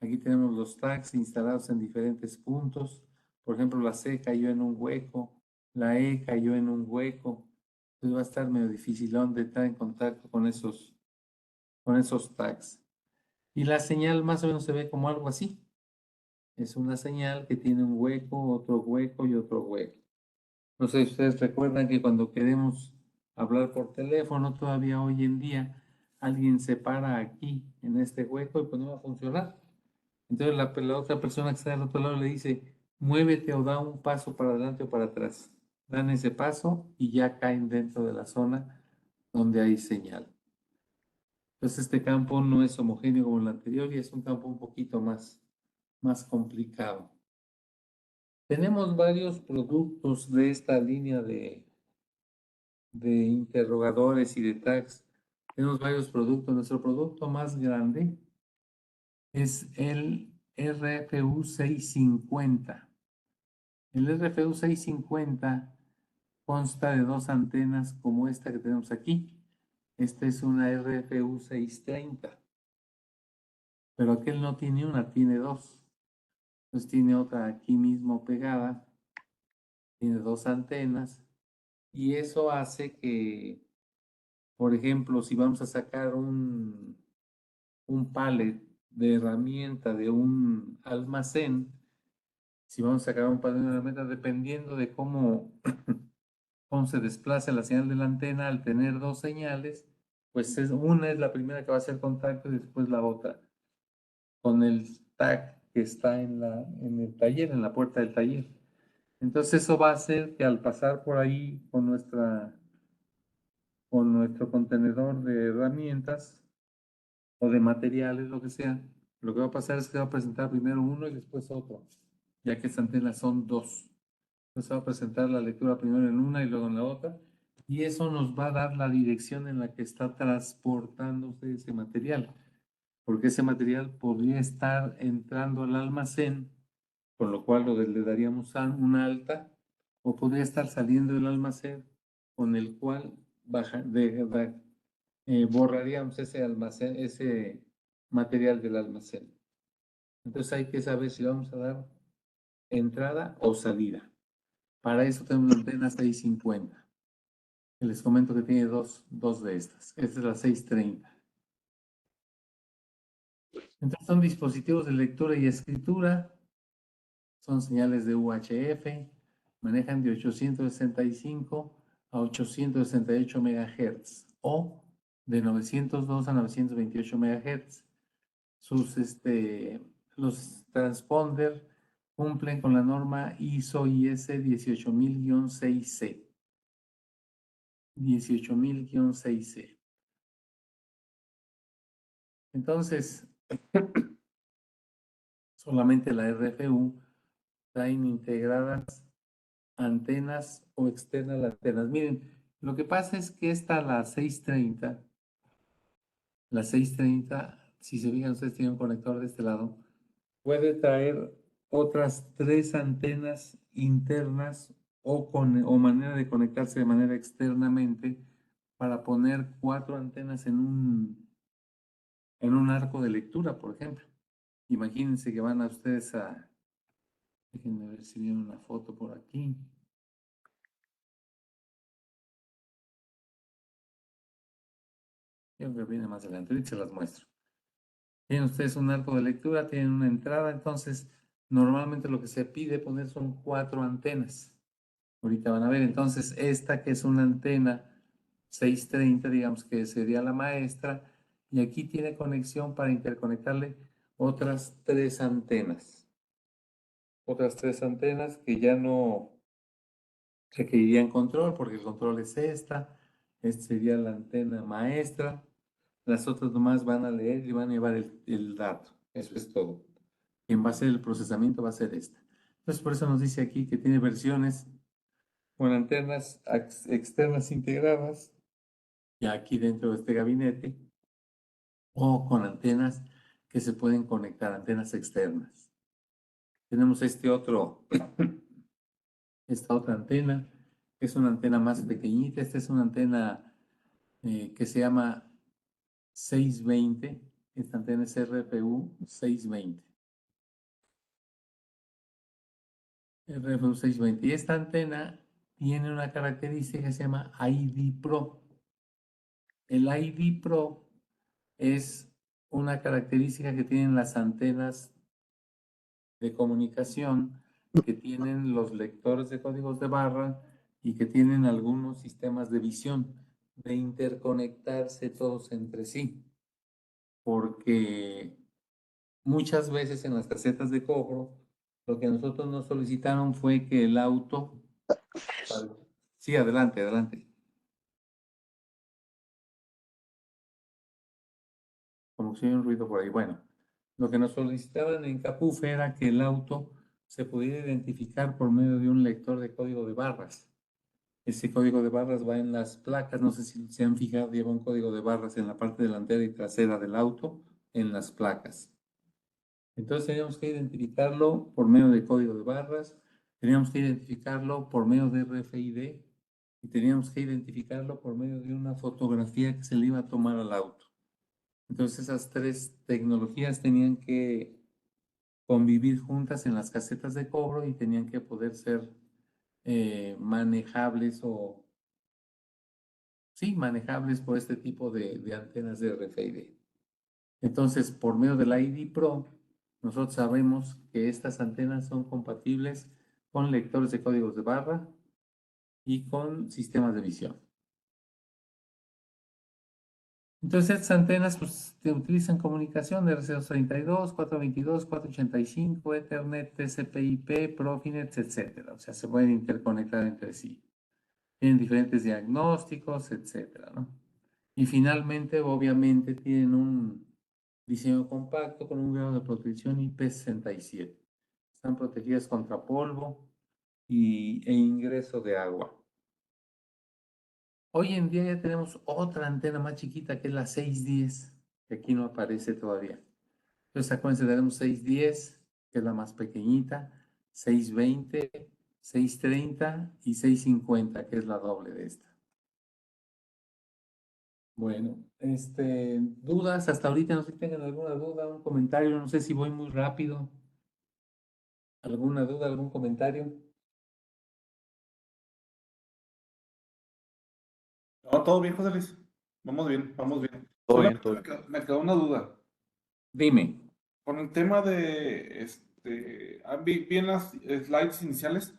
Aquí tenemos los tags instalados en diferentes puntos. Por ejemplo, la C cayó en un hueco, la E cayó en un hueco. Entonces va a estar medio dificilón de estar en contacto con esos tags. Y la señal más o menos se ve como algo así. Es una señal que tiene un hueco, otro hueco y otro hueco. No sé si ustedes recuerdan que cuando queremos hablar por teléfono, todavía hoy en día, alguien se para aquí en este hueco y pues no va a funcionar. Entonces la otra persona que está del otro lado le dice, muévete o da un paso para adelante o para atrás. Dan ese paso y ya caen dentro de la zona donde hay señal. Entonces este campo no es homogéneo como el anterior y es un campo un poquito más complicado. Tenemos varios productos de esta línea de interrogadores y de tags. Tenemos varios productos. Nuestro producto más grande es el RFU 650. El RFU 650 consta de dos antenas como esta que tenemos aquí. Esta es una RFU 630. Pero aquel no tiene una, tiene dos. Entonces tiene otra aquí mismo pegada. Tiene dos antenas. Y eso hace que, por ejemplo, si vamos a sacar un pallet de herramienta de un almacén, si vamos a sacar un pallet de herramienta, dependiendo de cómo se desplaza la señal de la antena, al tener dos señales, pues una es la primera que va a hacer contacto y después la otra, con el tag que está en el taller, en la puerta del taller. Entonces eso va a hacer que al pasar por ahí con nuestro contenedor de herramientas o de materiales, lo que sea, lo que va a pasar es que va a presentar primero uno y después otro, ya que estas antenas son dos. Entonces va a presentar la lectura primero en una y luego en la otra, y eso nos va a dar la dirección en la que está transportándose ese material, porque ese material podría estar entrando al almacén, con lo cual le daríamos una alta, o podría estar saliendo del almacén, con el cual borraríamos ese almacén, ese material del almacén. Entonces hay que saber si vamos a dar entrada o salida. Para eso tenemos la antena 650. Les comento que tiene dos de estas. Esta es la 630. Entonces son dispositivos de lectura y escritura. Son señales de UHF. Manejan de 865 a 868 MHz o de 902 a 928 MHz. Los transponder cumplen con la norma ISO/IS 18000-6C. 18000-6C. Entonces, solamente la RFU traen integradas antenas o externas antenas. Miren, lo que pasa es que la 630, si se fijan ustedes tiene un conector de este lado, puede traer otras 3 antenas internas o manera de conectarse de manera externamente para poner 4 antenas en un arco de lectura, por ejemplo. Imagínense que van a ustedes déjenme ver si viene una foto por aquí. Yo creo que viene más adelante, ahorita se las muestro. Tienen ustedes un arco de lectura, tienen una entrada, entonces normalmente lo que se pide poner son 4 antenas. Ahorita van a ver, entonces esta que es una antena 630, digamos que sería la maestra, y aquí tiene conexión para interconectarle otras 3 antenas. Otras 3 antenas que ya no requerirían control, porque el control es esta sería la antena maestra, las otras nomás van a leer y van a llevar el dato, eso es todo. Quien va a hacer el procesamiento va a ser esta. Entonces por eso nos dice aquí que tiene versiones con antenas externas integradas, ya aquí dentro de este gabinete, o con antenas que se pueden conectar, antenas externas. Tenemos esta otra antena, que es una antena más pequeñita. Esta es una antena que se llama 620. Esta antena es RFU 620. RFU 620. Y esta antena tiene una característica que se llama ID Pro. El ID Pro es una característica que tienen las antenas de comunicación que tienen los lectores de códigos de barra y que tienen algunos sistemas de visión, de interconectarse todos entre sí. Porque muchas veces en las casetas de cobro, lo que nosotros nos solicitaron fue que el auto... Sí, adelante, adelante. Como si hay un ruido por ahí. Bueno, lo que nos solicitaban en Capuf era que el auto se pudiera identificar por medio de un lector de código de barras. Ese código de barras va en las placas, no sé si se han fijado, lleva un código de barras en la parte delantera y trasera del auto, en las placas. Entonces teníamos que identificarlo por medio de código de barras, teníamos que identificarlo por medio de RFID y teníamos que identificarlo por medio de una fotografía que se le iba a tomar al auto. Entonces esas tres tecnologías tenían que convivir juntas en las casetas de cobro y tenían que poder ser manejables o, sí, manejables por este tipo de antenas de RFID. Entonces, por medio del ID Pro, nosotros sabemos que estas antenas son compatibles con lectores de códigos de barra y con sistemas de visión. Entonces, estas antenas pues, utilizan comunicación de RC232, 422, 485, Ethernet, TCP/IP, Profinet, etcétera. O sea, se pueden interconectar entre sí. Tienen diferentes diagnósticos, etcétera, ¿no? Y finalmente, obviamente, tienen un diseño compacto con un grado de protección IP67. Están protegidas contra polvo e ingreso de agua. Hoy en día ya tenemos otra antena más chiquita que es la 610, que aquí no aparece todavía. Entonces, acuérdense, tenemos 610, que es la más pequeñita, 620, 630 y 650, que es la doble de esta. Bueno, dudas hasta ahorita, no sé si tengan alguna duda, un comentario, no sé si voy muy rápido. ¿Alguna duda, algún comentario? No, todo bien, José Luis. Vamos bien, vamos bien. Todo bien, Solamente todo bien. me quedó una duda. Dime. Con el tema de, vi en las slides iniciales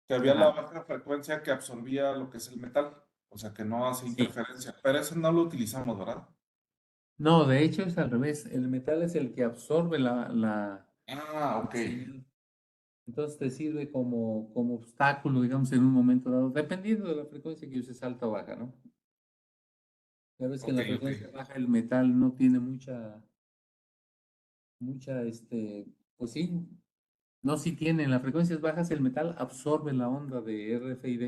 que había la Ajá. baja frecuencia que absorbía lo que es el metal, o sea que no hace Sí. interferencia, pero ese no lo utilizamos, ¿verdad? No, de hecho es al revés. El metal es el que absorbe la Ah, ok, señal. Entonces te sirve como obstáculo, digamos, en un momento dado, dependiendo de la frecuencia que uses, alta o baja, ¿no? Ya ves que en ok, la ok. frecuencia baja el metal no tiene pues sí, no, sí tiene. En las frecuencias bajas el metal absorbe la onda de RFID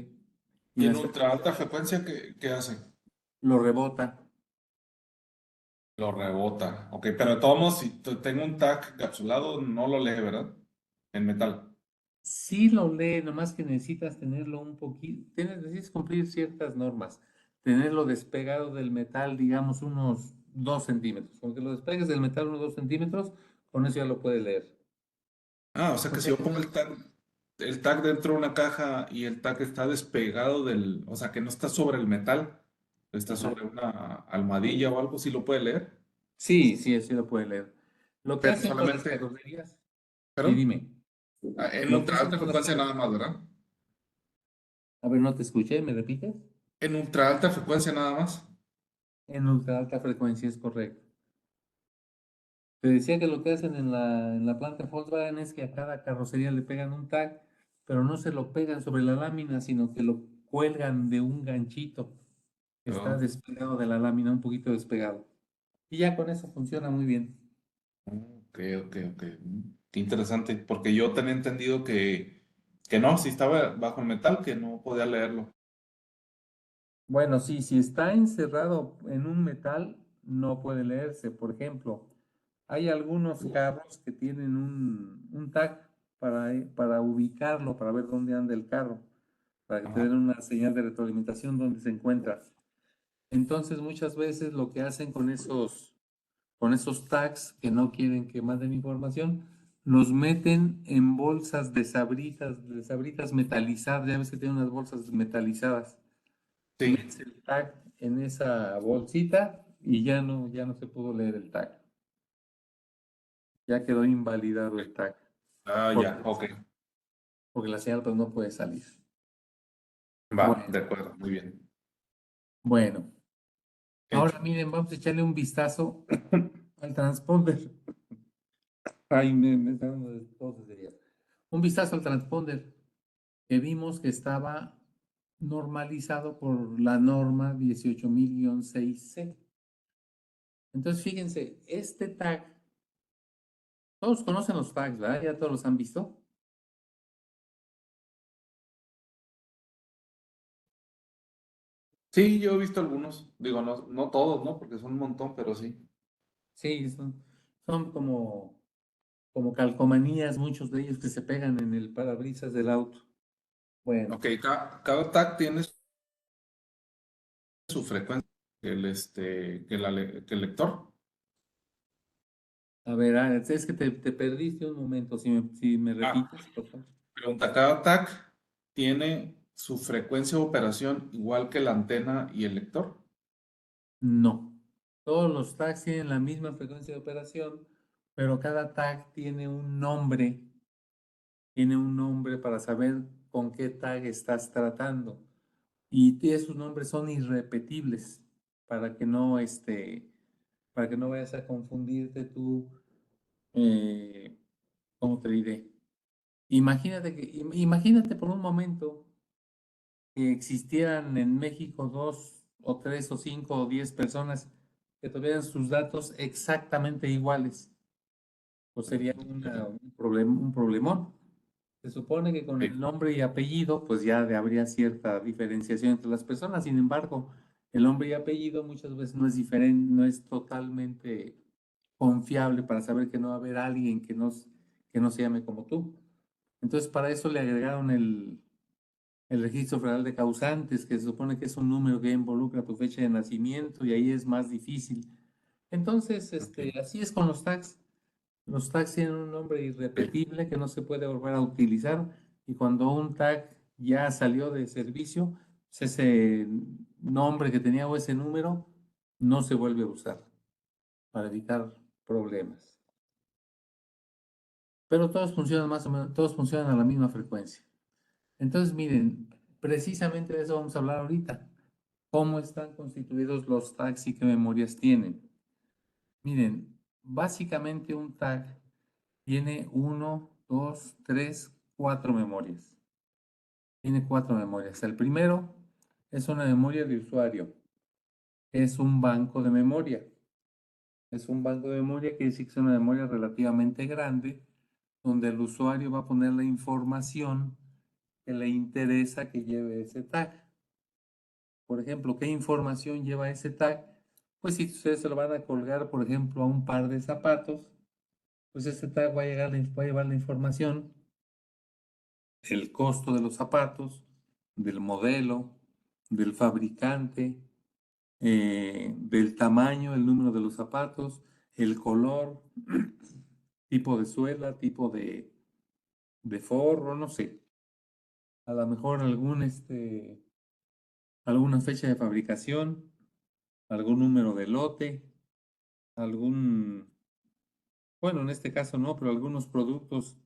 y ¿Y en en las ultra frecuencias alta bajas frecuencia qué hace? lo rebota. Lo rebota. Ok, pero de todos modos, si tengo un tag capsulado, no lo lee, ¿verdad? En metal. Sí lo lee, nomás que necesitas tenerlo un poquito, necesitas cumplir ciertas normas, tenerlo despegado del metal, digamos, unos 2 centímetros. Con que lo despegues del metal unos 2 centímetros, con eso ya lo puede leer. Ah, o sea O que si sea yo que pongo el tag dentro de una caja y el tag está despegado o sea que no está sobre el metal, está ajá. sobre una almohadilla o algo, sí lo puede leer. Sí, sí, así lo puede leer. Lo que Pero hacen con las solamente, carrocerías, sí, ¿perdón? dime, Ah, en lo que ultra hacen alta con las frecuencia carrocerías, nada más, ¿verdad? a ver, no te escuché, ¿me repites? En ultra alta frecuencia nada más. En ultra alta frecuencia es correcto. Te decía que lo que hacen en la planta Volkswagen es que a cada carrocería le pegan un tag, pero no se lo pegan sobre la lámina, sino que lo cuelgan de un ganchito que está Oh, despegado de la lámina, un poquito despegado. Y ya con eso funciona muy bien. ok, ok, ok. Qué interesante, porque yo tenía entendido que no, si estaba bajo el metal, que no podía leerlo. Bueno, sí, si está encerrado en un metal, no puede leerse. Por ejemplo, hay algunos carros que tienen un tag para ubicarlo, para ver dónde anda el carro, para que te Ajá. den una señal de retroalimentación donde se encuentra. Entonces, muchas veces lo que hacen con esos tags que no quieren que manden información, los meten en bolsas de sabritas metalizadas. Ya ves que tienen unas bolsas metalizadas. Sí. Metes el tag en esa bolsita y ya no se pudo leer el tag. Ya quedó invalidado el tag. Ah, Porque, ya, ok. porque la señal pues no puede salir. Va, Bueno, de acuerdo, muy bien. bueno. Hecho. Ahora miren, vamos a echarle un vistazo al transponder. Ay, me está dando de tos ese día. Un vistazo al transponder que vimos que estaba normalizado por la norma 18000-6C. Entonces, fíjense, este tag, todos conocen los tags, ¿verdad? Ya todos los han visto. Sí, yo he visto algunos. Digo, no, no todos, ¿no? Porque son un montón, pero sí. Sí, son como calcomanías, muchos de ellos que se pegan en el parabrisas del auto. Bueno, Ok, cada tag tiene su frecuencia que el lector. A ver, es que te perdiste un momento. Si me repites, por favor. Pregunta, ¿cada tag tiene su frecuencia de operación igual que la antena y el lector? No. Todos los tags tienen la misma frecuencia de operación, pero cada tag tiene un nombre. Tiene un nombre para saber con qué tag estás tratando. Y esos nombres son irrepetibles para que no, para que no vayas a confundirte tú. ¿Cómo te diré? Imagínate por un momento que existieran en México 2 o 3 o 5 o 10 personas que tuvieran sus datos exactamente iguales. Pues sería un problemón. Se supone que con el nombre y apellido, pues ya habría cierta diferenciación entre las personas. Sin embargo, el nombre y apellido muchas veces no es diferente, no es totalmente confiable para saber que no va a haber alguien que no se llame como tú. Entonces, para eso le agregaron el registro federal de causantes, que se supone que es un número que involucra tu fecha de nacimiento y ahí es más difícil. Entonces, así es con los tags. Los tags tienen un nombre irrepetible que no se puede volver a utilizar y cuando un tag ya salió de servicio, pues ese nombre que tenía o ese número no se vuelve a usar para evitar problemas. Pero todos funcionan más o menos, todos funcionan a la misma frecuencia. Entonces, miren, precisamente de eso vamos a hablar ahorita. ¿Cómo están constituidos los tags y qué memorias tienen? Miren, básicamente un tag tiene 1, 2, 3, 4 memorias. Tiene 4 memorias. El primero es una memoria de usuario. Es un banco de memoria. Es un banco de memoria que decir que es una memoria relativamente grande, donde el usuario va a poner la información que le interesa que lleve ese tag. Por ejemplo, ¿qué información lleva ese tag? Pues si ustedes se lo van a colgar, por ejemplo, a un par de zapatos, pues ese tag va a llevar la información, el costo de los zapatos, del modelo, del fabricante, del tamaño, el número de los zapatos, el color, tipo de suela, tipo de forro, no sé. A lo mejor alguna fecha de fabricación, algún número de lote, bueno, en este caso no, pero algunos productos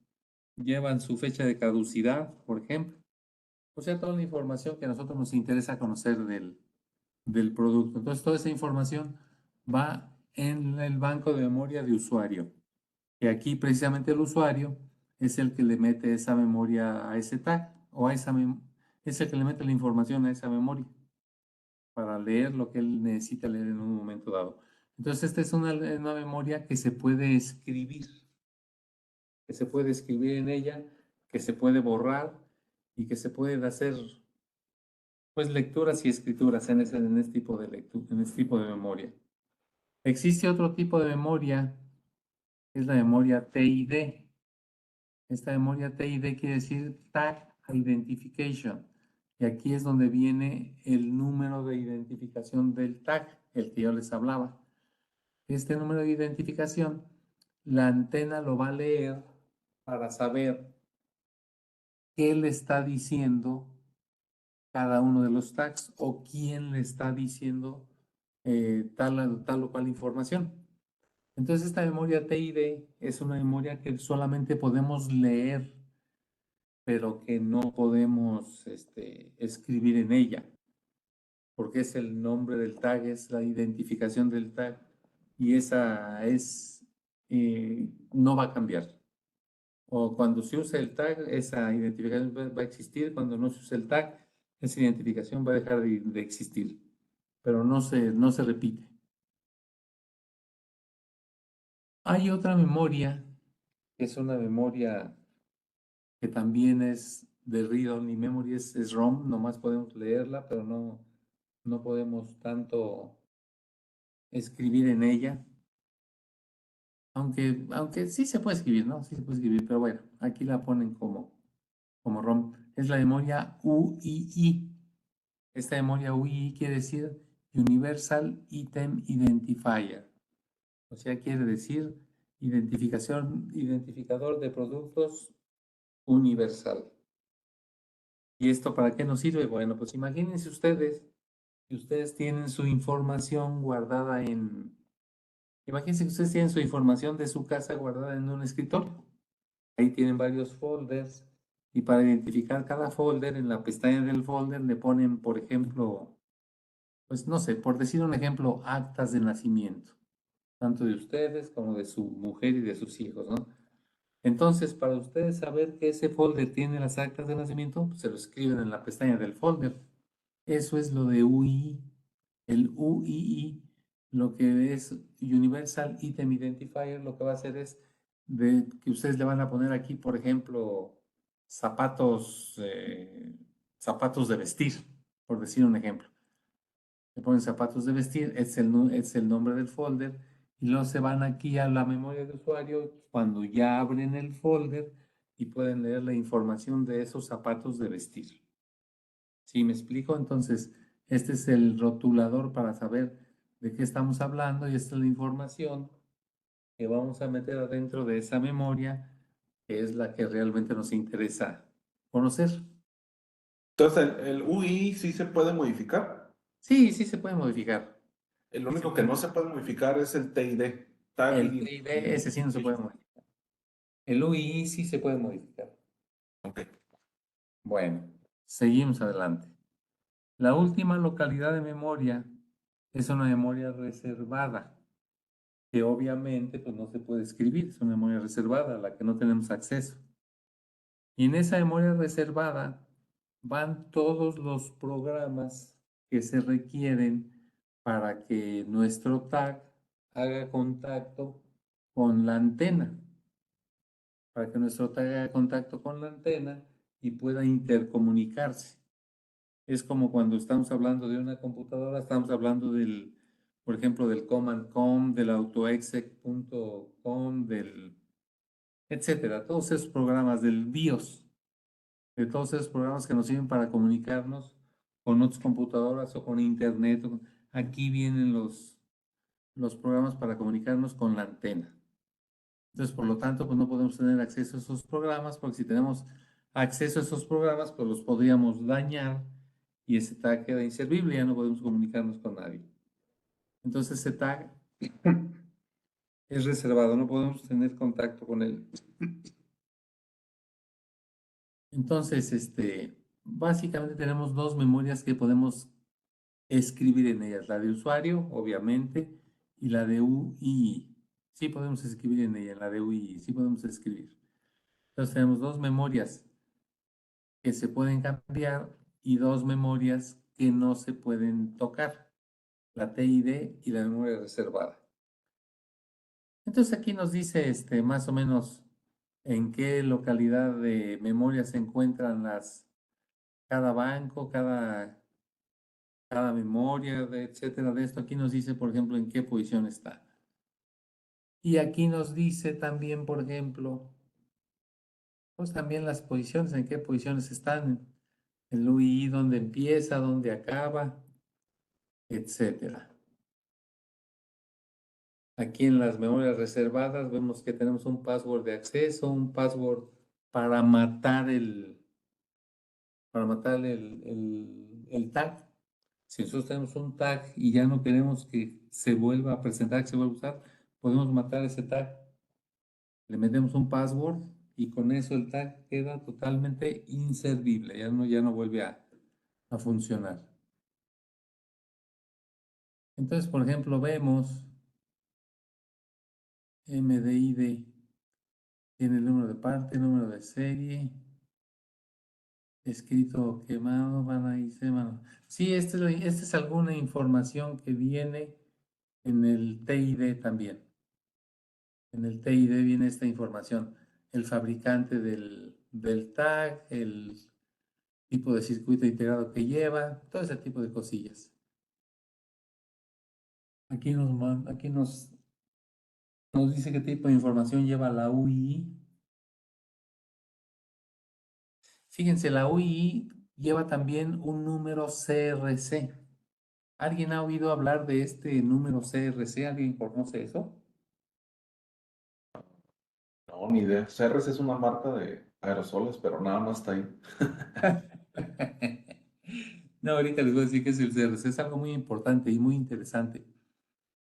llevan su fecha de caducidad, por ejemplo. O sea, toda la información que a nosotros nos interesa conocer del producto. Entonces, toda esa información va en el banco de memoria de usuario. Y aquí precisamente el usuario es el que le mete esa memoria a ese tag o es el que le mete la información a esa memoria para leer lo que él necesita leer en un momento dado. Entonces, esta es una memoria que se puede escribir en ella, que se puede borrar y que se pueden hacer pues lecturas y escrituras en este tipo en este tipo de memoria. Existe otro tipo de memoria, que es la memoria TID. Esta memoria TID quiere decir Tag Identification. Y aquí es donde viene el número de identificación del tag, el que yo les hablaba. Este número de identificación, la antena lo va a leer para saber qué le está diciendo cada uno de los tags o quién le está diciendo tal o cual información. Entonces esta memoria TID es una memoria que solamente podemos leer, pero que no podemos escribir en ella, porque es el nombre del tag, es la identificación del tag y esa no va a cambiar. O cuando se use el tag, esa identificación va a existir. Cuando no se use el tag, esa identificación va a dejar de existir. Pero no se repite. Hay otra memoria, que es una memoria que también es de read-only memory, es ROM, nomás podemos leerla, pero no podemos tanto escribir en ella. Aunque sí se puede escribir, ¿no? Sí se puede escribir, pero bueno, aquí la ponen como ROM. Es la memoria UII. Esta memoria UII quiere decir Universal Item Identifier. O sea, quiere decir identificador de productos universal. ¿Y esto para qué nos sirve? Bueno, pues imagínense ustedes que ustedes tienen su información guardada en... Imagínense que ustedes tienen su información de su casa guardada en un escritorio. Ahí tienen varios folders y para identificar cada folder, en la pestaña del folder le ponen, por ejemplo, pues no sé, por decir un ejemplo, actas de nacimiento, tanto de ustedes como de su mujer y de sus hijos, ¿no? Entonces, para ustedes saber que ese folder tiene las actas de nacimiento, pues se lo escriben en la pestaña del folder. Eso es lo de UII. El UII, lo que es Universal Item Identifier, lo que va a hacer es que ustedes le van a poner aquí, por ejemplo, zapatos, zapatos de vestir, por decir un ejemplo. Le ponen zapatos de vestir, es el nombre del folder, y luego se van aquí a la memoria de usuario cuando ya abren el folder y pueden leer la información de esos zapatos de vestir. ¿Sí me explico? Entonces, este es el rotulador para saber de qué estamos hablando y esta es la información que vamos a meter adentro de esa memoria, que es la que realmente nos interesa conocer. Entonces, el UI sí se puede modificar. Sí, sí se puede modificar. El Sí se único que puede no se modificar. puede modificar es el TID. Tag El PID, ese sí no se puede Identification. modificar. El UII sí se puede modificar. Ok. Bueno, seguimos adelante. La última localidad de memoria es una memoria reservada, que obviamente pues, no se puede escribir, es una memoria reservada a la que no tenemos acceso. Y en esa memoria reservada van todos los programas que se requieren para que nuestro tag haga contacto con la antena, para que nuestro tag haga contacto con la antena y pueda intercomunicarse. Es como cuando estamos hablando de una computadora, estamos hablando del, por ejemplo, del command com, del autoexec.com, del, etcétera, todos esos programas del BIOS, de todos esos programas que nos sirven para comunicarnos con otras computadoras o con internet. Aquí vienen los programas para comunicarnos con la antena. Entonces, por lo tanto, pues no podemos tener acceso a esos programas porque si tenemos acceso a esos programas, pues los podríamos dañar y ese tag queda inservible, ya no podemos comunicarnos con nadie. Entonces, ese tag es reservado, no podemos tener contacto con él. Entonces, básicamente tenemos dos memorias que podemos escribir en ellas, la de usuario, obviamente, y la de UII. Sí podemos escribir en ella, la de UII, sí podemos escribir. Entonces tenemos dos memorias que se pueden cambiar y dos memorias que no se pueden tocar, la TID y la memoria reservada. Entonces aquí nos dice más o menos en qué localidad de memoria se encuentran cada banco, cada memoria, etcétera, de esto. Aquí nos dice, por ejemplo, en qué posición está. Y aquí nos dice también, por ejemplo, pues también las posiciones, en qué posiciones están, el UII, dónde empieza, dónde acaba, etcétera. Aquí en las memorias reservadas vemos que tenemos un password de acceso, un password para matar el tag. Si nosotros tenemos un tag y ya no queremos que se vuelva a presentar, que se vuelva a usar, podemos matar ese tag. Le metemos un password y con eso el tag queda totalmente inservible, ya no vuelve a funcionar. Entonces, por ejemplo, vemos MDID, tiene el número de parte, número de serie, escrito quemado, van ahí, mano. Sí, esta es alguna información que viene en el TID también. En el TID viene esta información. El fabricante del tag, el tipo de circuito integrado que lleva, todo ese tipo de cosillas. Aquí nos dice qué tipo de información lleva la UII. Fíjense, la UII lleva también un número CRC. ¿Alguien ha oído hablar de este número CRC? ¿Alguien conoce eso? No, ni idea. CRC es una marca de aerosoles, pero nada más está ahí. No, ahorita les voy a decir que es el CRC, es algo muy importante y muy interesante.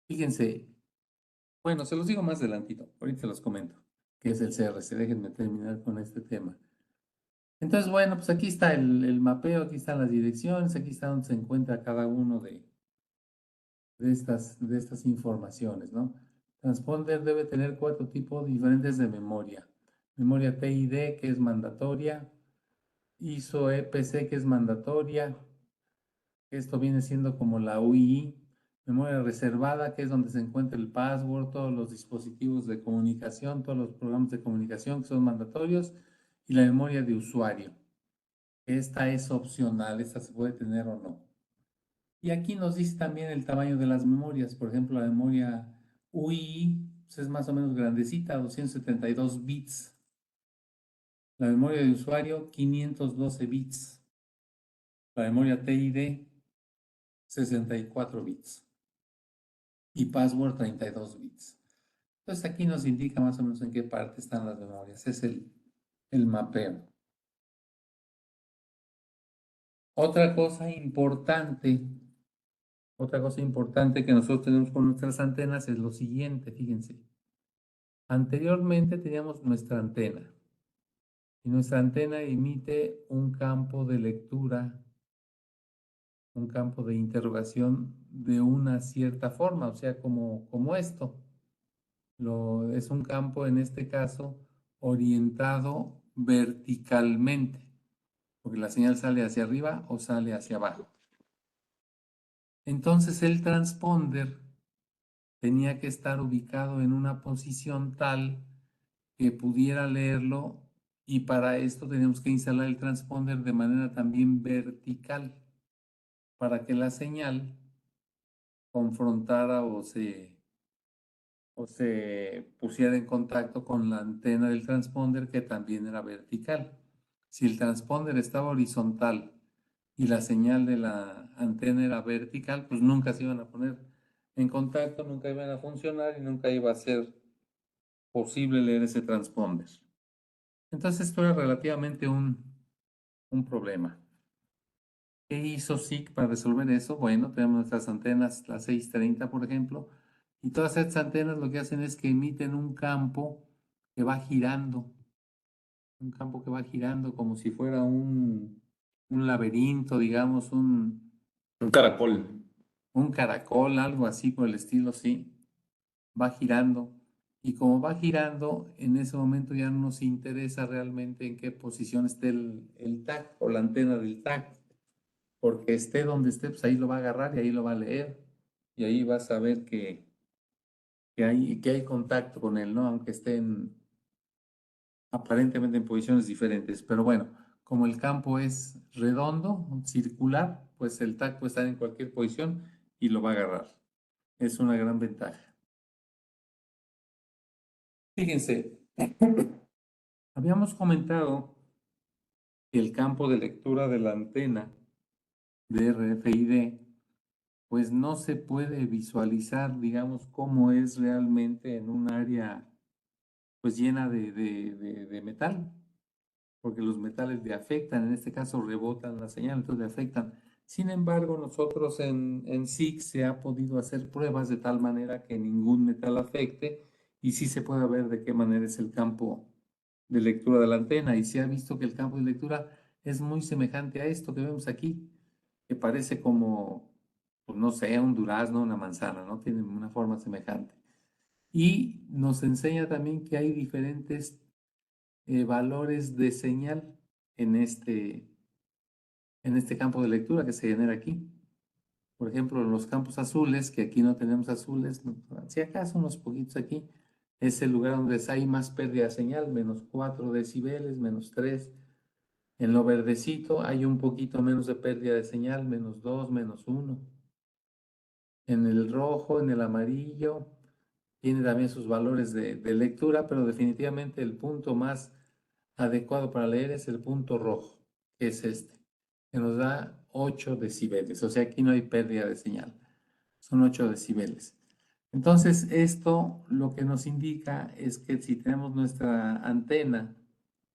Fíjense, bueno, se los digo más adelantito, ahorita se los comento, qué es el CRC, déjenme terminar con este tema. Entonces, bueno, pues aquí está el mapeo, aquí están las direcciones, aquí está donde se encuentra cada uno de estas informaciones, ¿no? Transponder debe tener 4 tipos diferentes de memoria. Memoria TID, que es mandatoria, ISO EPC, que es mandatoria, esto viene siendo como la UI, memoria reservada, que es donde se encuentra el password, todos los dispositivos de comunicación, todos los programas de comunicación que son mandatorios, y la memoria de usuario. Esta es opcional, esta se puede tener o no. Y aquí nos dice también el tamaño de las memorias. Por ejemplo, la memoria UI pues es más o menos grandecita, 272 bits. La memoria de usuario, 512 bits. La memoria TID, 64 bits. Y password, 32 bits. Entonces aquí nos indica más o menos en qué parte están las memorias. Es el mapeo. Otra cosa importante que nosotros tenemos con nuestras antenas es lo siguiente, fíjense. Anteriormente teníamos nuestra antena y nuestra antena emite un campo de lectura, un campo de interrogación de una cierta forma, o sea, como esto. Es un campo, en este caso, orientado verticalmente, porque la señal sale hacia arriba o sale hacia abajo. Entonces el transponder tenía que estar ubicado en una posición tal que pudiera leerlo, y para esto tenemos que instalar el transponder de manera también vertical para que la señal confrontara o se pusiera en contacto con la antena del transponder, que también era vertical. Si el transponder estaba horizontal y la señal de la antena era vertical, pues nunca se iban a poner en contacto, nunca iban a funcionar y nunca iba a ser posible leer ese transponder. Entonces esto era relativamente un problema. ¿Qué hizo SIG para resolver eso? Bueno, tenemos nuestras antenas, las 630, por ejemplo, y todas estas antenas lo que hacen es que emiten un campo que va girando, un campo que va girando como si fuera un laberinto, digamos, Un caracol. un caracol, algo así por el estilo, sí, va girando. Y como va girando, en ese momento ya no nos interesa realmente en qué posición esté el tag o la antena del tag, porque esté donde esté, pues ahí lo va a agarrar y ahí lo va a leer. Y ahí va a saber que hay contacto con él, ¿no? Aunque estén aparentemente en posiciones diferentes. Pero bueno, como el campo es redondo, circular, pues el tag puede estar en cualquier posición y lo va a agarrar. Es una gran ventaja. Fíjense, habíamos comentado que el campo de lectura de la antena de RFID, pues no se puede visualizar, digamos, cómo es realmente en un área pues llena de metal, porque los metales le afectan, en este caso rebotan la señal, entonces le afectan. Sin embargo, nosotros en SIG se ha podido hacer pruebas de tal manera que ningún metal afecte, y sí se puede ver de qué manera es el campo de lectura de la antena, y se ha visto que el campo de lectura es muy semejante a esto que vemos aquí, que parece como, pues no sé, un durazno, una manzana, ¿no? Tiene una forma semejante. Y nos enseña también que hay diferentes valores de señal en este campo de lectura que se genera aquí. Por ejemplo, los campos azules, que aquí no tenemos azules, si acaso unos poquitos aquí, es el lugar donde hay más pérdida de señal, menos 4 decibeles, menos 3. En lo verdecito hay un poquito menos de pérdida de señal, menos 2, menos 1. En el rojo, en el amarillo, tiene también sus valores de lectura, pero definitivamente el punto más adecuado para leer es el punto rojo, que es este. que nos da 8 decibeles. O sea, aquí no hay pérdida de señal. Son 8 decibeles. Entonces, esto lo que nos indica es que si tenemos nuestra antena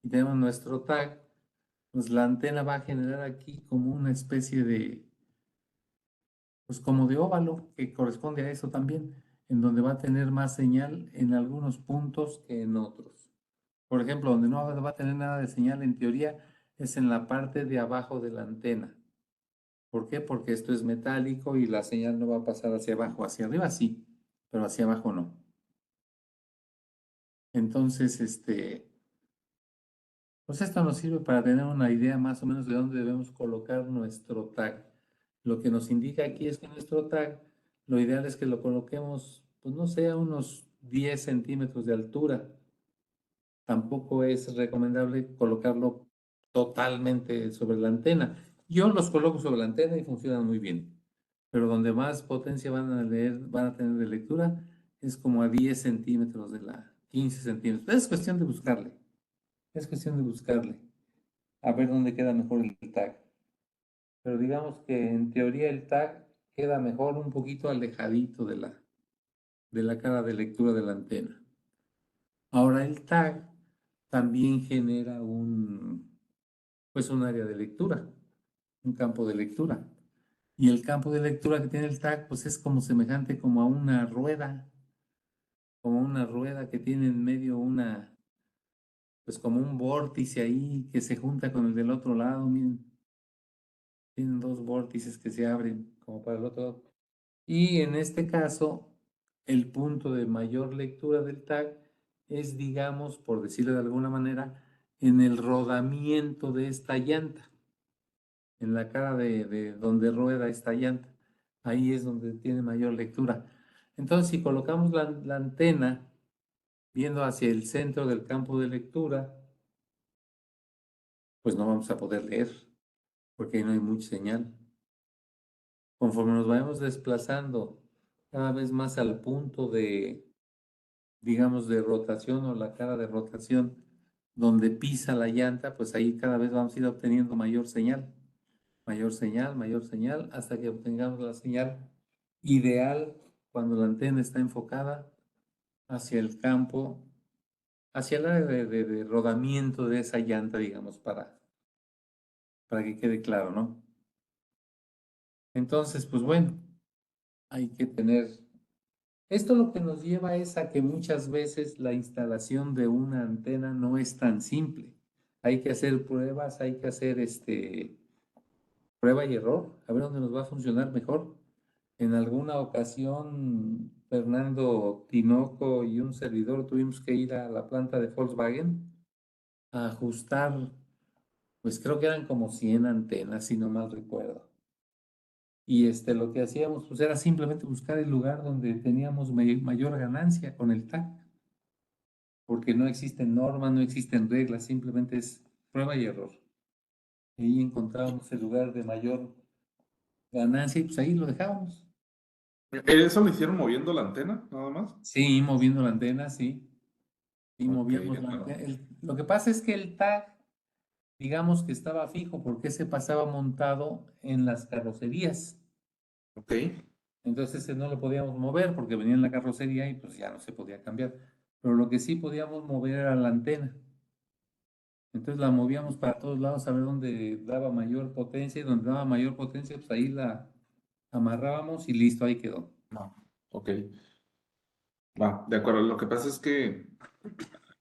y tenemos nuestro tag, pues la antena va a generar aquí como una especie de, pues como de óvalo que corresponde a eso también, en donde va a tener más señal en algunos puntos que en otros. Por ejemplo, donde no va a tener nada de señal en teoría es en la parte de abajo de la antena. ¿Por qué? Porque esto es metálico y la señal no va a pasar hacia abajo, hacia arriba sí, pero hacia abajo no. Entonces, pues esto nos sirve para tener una idea más o menos de dónde debemos colocar nuestro tag. Lo que nos indica aquí es que nuestro tag, lo ideal es que lo coloquemos, pues no sé, a unos 10 centímetros de altura. Tampoco es recomendable colocarlo totalmente sobre la antena. Yo los coloco sobre la antena y funcionan muy bien, pero donde más potencia van a leer, van a tener de lectura es como a 10 centímetros de la, 15 centímetros. Es cuestión de buscarle, es cuestión de buscarle, a ver dónde queda mejor el tag. Pero digamos que en teoría el tag queda mejor un poquito alejadito de la cara de lectura de la antena. Ahora el tag también genera pues un área de lectura, un campo de lectura. Y el campo de lectura que tiene el tag, pues es como semejante como a una rueda, como una rueda que tiene en medio pues como un vórtice ahí que se junta con el del otro lado, miren, tienen dos vórtices que se abren como para el otro lado. Y en este caso, el punto de mayor lectura del tag es, digamos, por decirlo de alguna manera, en el rodamiento de esta llanta, en la cara de donde rueda esta llanta. Ahí es donde tiene mayor lectura. Entonces, si colocamos la antena viendo hacia el centro del campo de lectura, pues no vamos a poder leer, porque ahí no hay mucha señal. Conforme nos vayamos desplazando cada vez más al punto de, digamos, de rotación o la cara de rotación donde pisa la llanta, pues ahí cada vez vamos a ir obteniendo mayor señal, hasta que obtengamos la señal ideal cuando la antena está enfocada hacia el campo, hacia el área de rodamiento de esa llanta, digamos, para que quede claro, ¿no? Entonces, pues bueno, hay que tener. Esto lo que nos lleva es a que muchas veces la instalación de una antena no es tan simple. Hay que hacer pruebas, hay que hacer prueba y error, a ver dónde nos va a funcionar mejor. En alguna ocasión, Fernando Tinoco y un servidor tuvimos que ir a la planta de Volkswagen a ajustar, pues creo que eran como 100 antenas, si no mal recuerdo. Y lo que hacíamos pues era simplemente buscar el lugar donde teníamos mayor ganancia con el TAC, porque no existen normas, no existen reglas, simplemente es prueba y error. Y ahí encontrábamos el lugar de mayor ganancia y pues ahí lo dejábamos. ¿Eso lo hicieron moviendo la antena, nada más? Sí, moviendo la antena, sí. Sí, Ok, de movíamos la acuerdo. antena. Lo que pasa es que el TAC, digamos que estaba fijo porque se pasaba montado en las carrocerías. Ok. Entonces ese no lo podíamos mover porque venía en la carrocería y pues ya no se podía cambiar. Pero lo que sí podíamos mover era la antena. Entonces la movíamos para todos lados a ver dónde daba mayor potencia y donde daba mayor potencia, pues ahí la amarrábamos y listo, ahí quedó. No. Ok. Va, de acuerdo. Lo que pasa es que,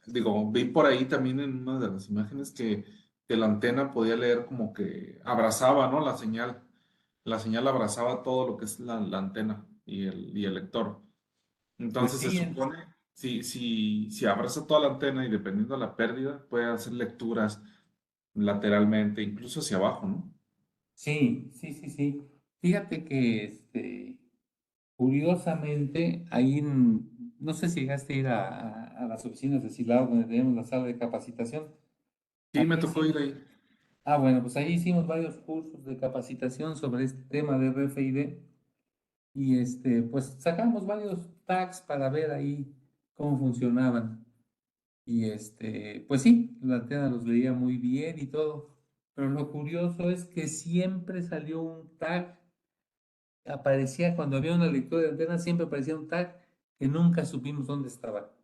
digo, vi por ahí también en una de las imágenes que la antena podía leer como que abrazaba, ¿no? La señal. La señal abrazaba todo lo que es la antena y el lector. Pues Entonces se sí, supone, si abraza toda la antena y dependiendo de la pérdida, puede hacer lecturas lateralmente, incluso hacia abajo, ¿no? sí, sí, sí, sí. Fíjate que curiosamente, ahí no sé si llegaste a ir a las oficinas de Silao donde tenemos la sala de capacitación. Sí, Ahí me tocó ir hicimos, ahí. bueno, pues ahí hicimos varios cursos de capacitación sobre este tema de RFID y pues sacamos varios tags para ver ahí cómo funcionaban. Y pues sí, la antena los leía muy bien y todo, Pero lo curioso es que siempre salió un tag, aparecía cuando había una lectura de antena, siempre aparecía un tag que nunca supimos dónde estaba.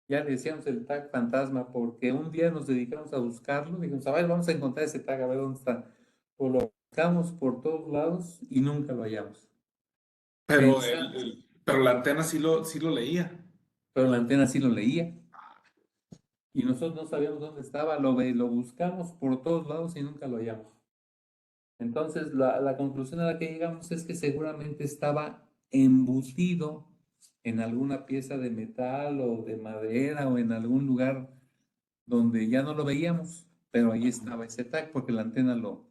Ya le decíamos el tag fantasma porque un día nos dedicamos a buscarlo, dijimos, a ver, vamos a encontrar ese tag, a ver dónde está. Pues lo buscamos por todos lados y nunca lo hallamos. Pero, Pensamos, pero la antena sí lo leía. pero la antena sí lo leía y nosotros no sabíamos dónde estaba, lo buscamos por todos lados y nunca lo hallamos. Entonces, la conclusión a la que llegamos es que seguramente estaba embutido en alguna pieza de metal o de madera o en algún lugar donde ya no lo veíamos, pero ahí estaba ese tag porque la antena lo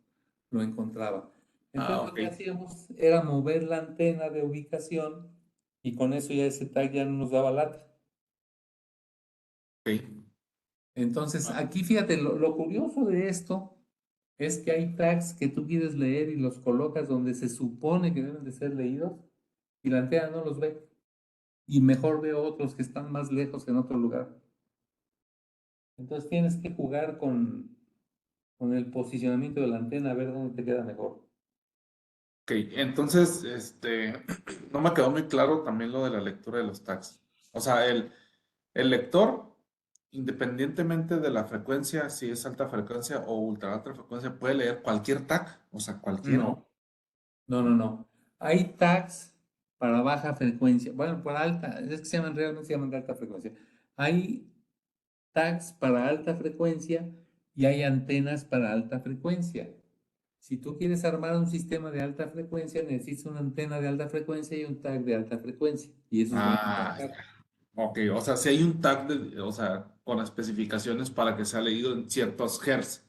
encontraba. Ah, Entonces, lo ok. que hacíamos era mover la antena de ubicación y con eso ya ese tag ya no nos daba lata. Ok. Entonces, Ah, aquí fíjate, lo curioso de esto es que hay tags que tú quieres leer y los colocas donde se supone que deben de ser leídos y la antena no los ve. Y mejor ve otros que están más lejos en otro lugar. Entonces tienes que jugar con el posicionamiento de la antena a ver dónde te queda mejor. ok, entonces, no me quedó muy claro también lo de la lectura de los tags. O sea, el lector, independientemente de la frecuencia, si es alta frecuencia o ultra alta frecuencia, puede leer cualquier tag, o sea, cualquiera. No, no. Hay tags para baja frecuencia. Bueno, para alta, es que realmente se llaman de alta frecuencia. Hay tags para alta frecuencia y hay antenas para alta frecuencia. Si tú quieres armar un sistema de alta frecuencia, necesitas una antena de alta frecuencia y un tag de alta frecuencia. Y esos van a Ah, trabajar. ya. Ok, o sea, si hay un tag, o sea, con especificaciones para que sea leído en ciertos hertz,